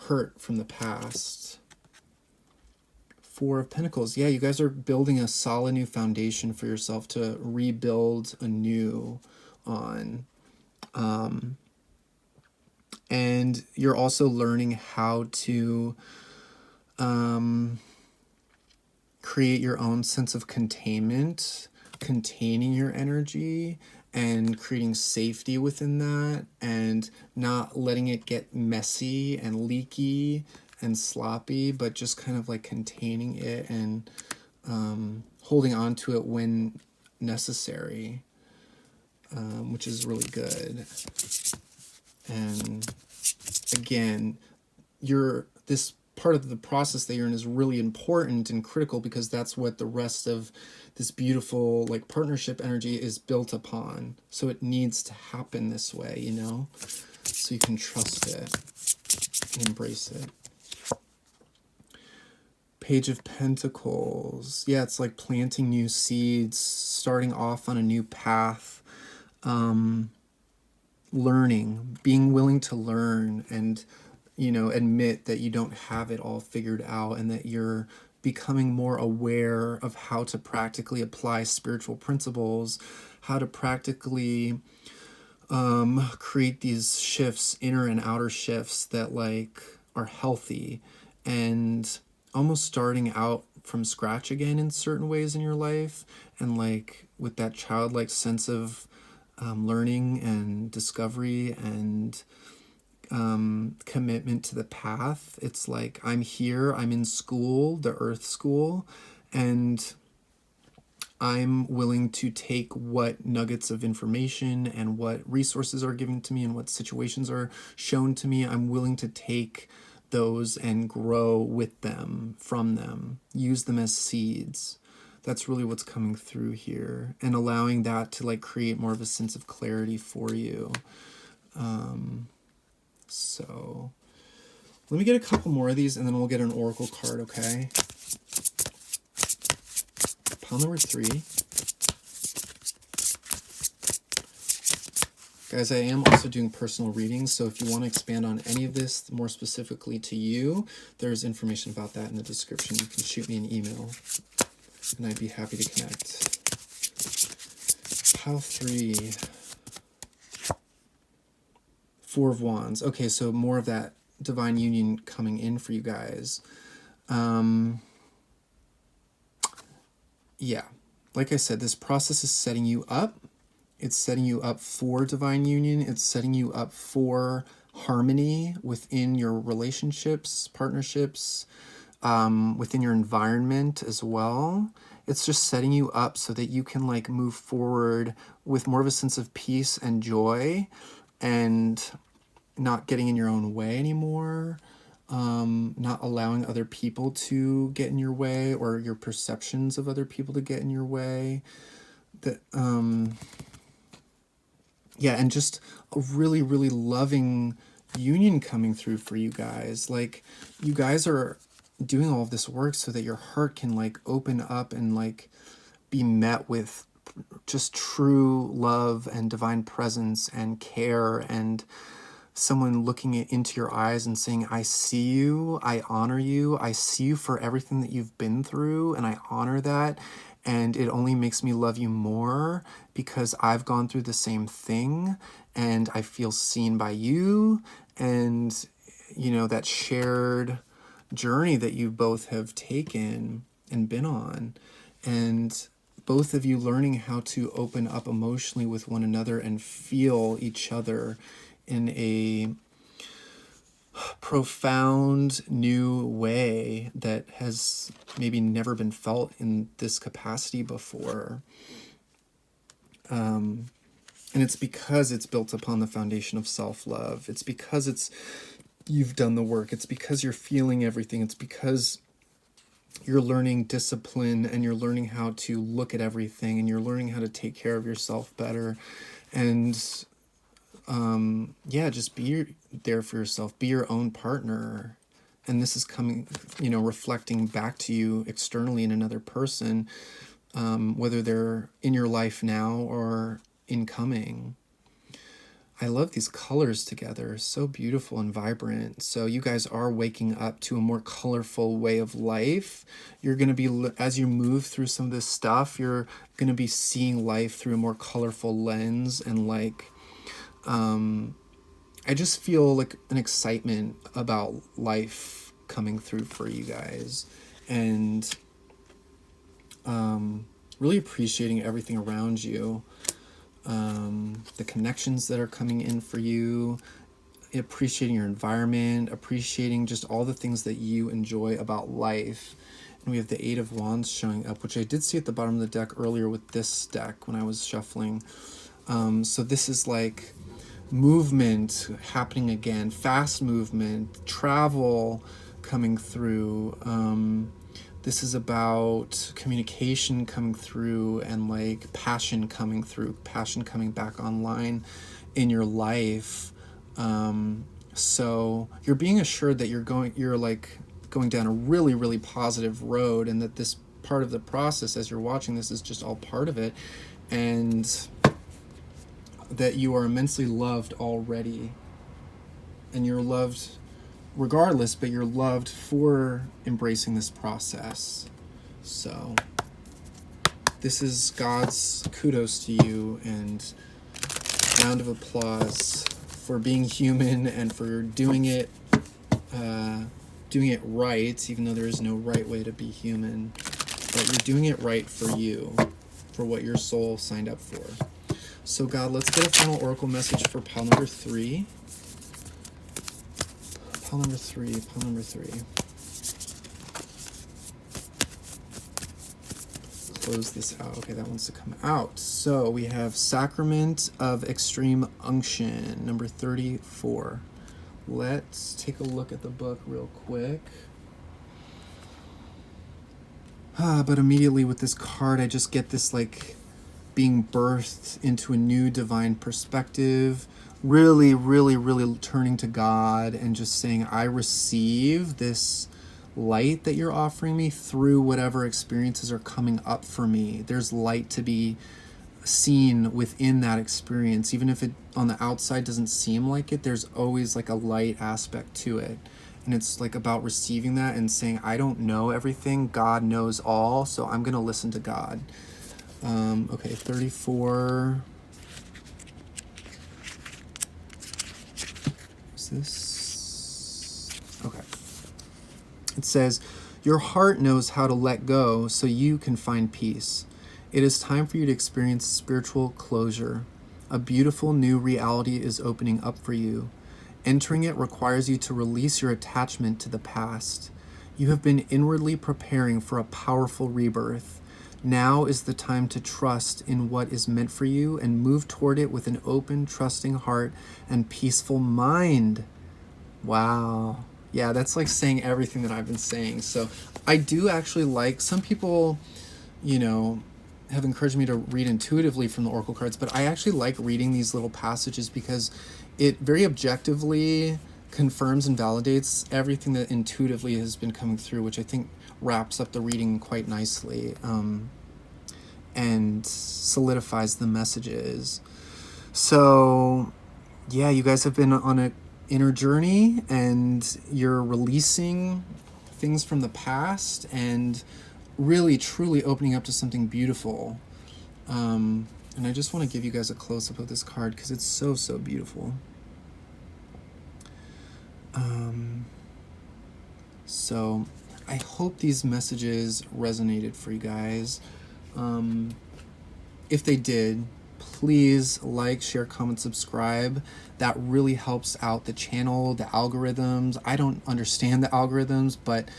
hurt from the past. Four of Pentacles. Yeah, you guys are building a solid new foundation for yourself to rebuild anew on. And you're also learning how to create your own sense of containment, containing your energy and creating safety within that, and not letting it get messy and leaky and sloppy, but just kind of like containing it and holding on to it when necessary, which is really good. And again, this part of the process that you're in is really important and critical, because that's what the rest of this beautiful like partnership energy is built upon. So it needs to happen this way, you know, so you can trust it and embrace it. Page of Pentacles. Yeah, it's like planting new seeds, starting off on a new path, learning, being willing to learn, and, you know, admit that you don't have it all figured out, and that you're becoming more aware of how to practically apply spiritual principles, how to practically create these shifts, inner and outer shifts that like are healthy, and almost starting out from scratch again in certain ways in your life, and like with that childlike sense of learning and discovery and commitment to the path. It's like, I'm here, I'm in school, the earth school, and I'm willing to take what nuggets of information and what resources are given to me and what situations are shown to me. I'm willing to take those and grow with them, from them, use them as seeds. That's really what's coming through here, and allowing that to like create more of a sense of clarity for you. So let me get a couple more of these and then we'll get an oracle card, okay? Pile number 3. Guys, I am also doing personal readings, so if you want to expand on any of this more specifically to you, there's information about that in the description. You can shoot me an email and I'd be happy to connect. Pile 3. 4 of Wands. Okay, so more of that divine union coming in for you guys. Yeah, like I said, this process is setting you up. It's setting you up for divine union. It's setting you up for harmony within your relationships, partnerships, within your environment as well. It's just setting you up so that you can like move forward with more of a sense of peace and joy, and not getting in your own way anymore, not allowing other people to get in your way, or your perceptions of other people to get in your way. That yeah, and just a really, really loving union coming through for you guys. Like, you guys are doing all of this work so that your heart can like open up and like be met with just true love and divine presence and care, and someone looking into your eyes and saying, I see you, I honor you, I see you for everything that you've been through, and I honor that. And it only makes me love you more because I've gone through the same thing, and I feel seen by you. And, you know, that shared journey that you both have taken and been on. And both of you learning how to open up emotionally with one another and feel each other in a profound new way that has maybe never been felt in this capacity before. And it's because it's built upon the foundation of self-love. It's because you've done the work. It's because you're feeling everything. It's because you're learning discipline, and you're learning how to look at everything, and you're learning how to take care of yourself better. And yeah, just be there for yourself, be your own partner. And this is coming, you know, reflecting back to you externally in another person, whether they're in your life now or incoming. I love these colors together, so beautiful and vibrant. So you guys are waking up to a more colorful way of life. You're going to be, as you move through some of this stuff, you're going to be seeing life through a more colorful lens. And like, I just feel like an excitement about life coming through for you guys, and really appreciating everything around you. The connections that are coming in for you, appreciating your environment, appreciating just all the things that you enjoy about life. And we have the Eight of Wands showing up, which I did see at the bottom of the deck earlier with this deck when I was shuffling. So this is like movement happening again, fast movement, travel coming through. This is about communication coming through, and like passion coming through, passion coming back online in your life. So you're being assured that you're like going down a really, really positive road, and that this part of the process, as you're watching this, is just all part of it, and that you are immensely loved already, and you're loved regardless, but you're loved for embracing this process. So this is God's kudos to you, and round of applause for being human and for doing it right, even though there is no right way to be human. But you're doing it right for you, for what your soul signed up for. So God, let's get a final oracle message for pile number 3. Pile number 3. Close this out. Okay, that wants to come out. So we have Sacrament of Extreme Unction, number 34. Let's take a look at the book real quick. But immediately with this card, I just get this like being birthed into a new divine perspective, really, really, really turning to God and just saying, I receive this light that you're offering me through whatever experiences are coming up for me. There's light to be seen within that experience. Even if it on the outside doesn't seem like it, there's always like a light aspect to it. And it's like about receiving that and saying, I don't know everything. God knows all, so I'm going to listen to God. Okay, 34. Is this? Okay. It says, your heart knows how to let go so you can find peace. It is time for you to experience spiritual closure. A beautiful new reality is opening up for you. Entering it requires you to release your attachment to the past. You have been inwardly preparing for a powerful rebirth. Now is the time to trust in what is meant for you and move toward it with an open, trusting heart and peaceful mind. Wow. Yeah, that's like saying everything that I've been saying. So I do actually like, some people, you know, have encouraged me to read intuitively from the oracle cards, but I actually like reading these little passages because it very objectively confirms and validates everything that intuitively has been coming through, which I think wraps up the reading quite nicely, and solidifies the messages. So yeah, you guys have been on an inner journey, and you're releasing things from the past and really truly opening up to something beautiful. And I just want to give you guys a close-up of this card because it's so, so beautiful. So I hope these messages resonated for you guys. If they did, please like, share, comment, subscribe. That really helps out the channel, the algorithms. I don't understand the algorithms, but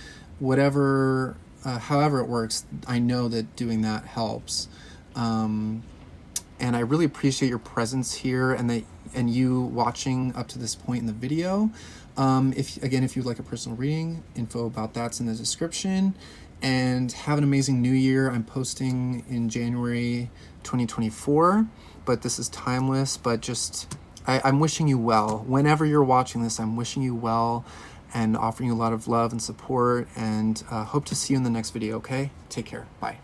whatever, however it works, I know that doing that helps. And I really appreciate your presence here and you watching up to this point in the video. If you'd like a personal reading, info about that's in the description. And have an amazing new year. I'm posting in January 2024, but this is timeless. But just, I'm wishing you well. Whenever you're watching this, I'm wishing you well and offering you a lot of love and support, and hope to see you in the next video, okay? Take care. Bye.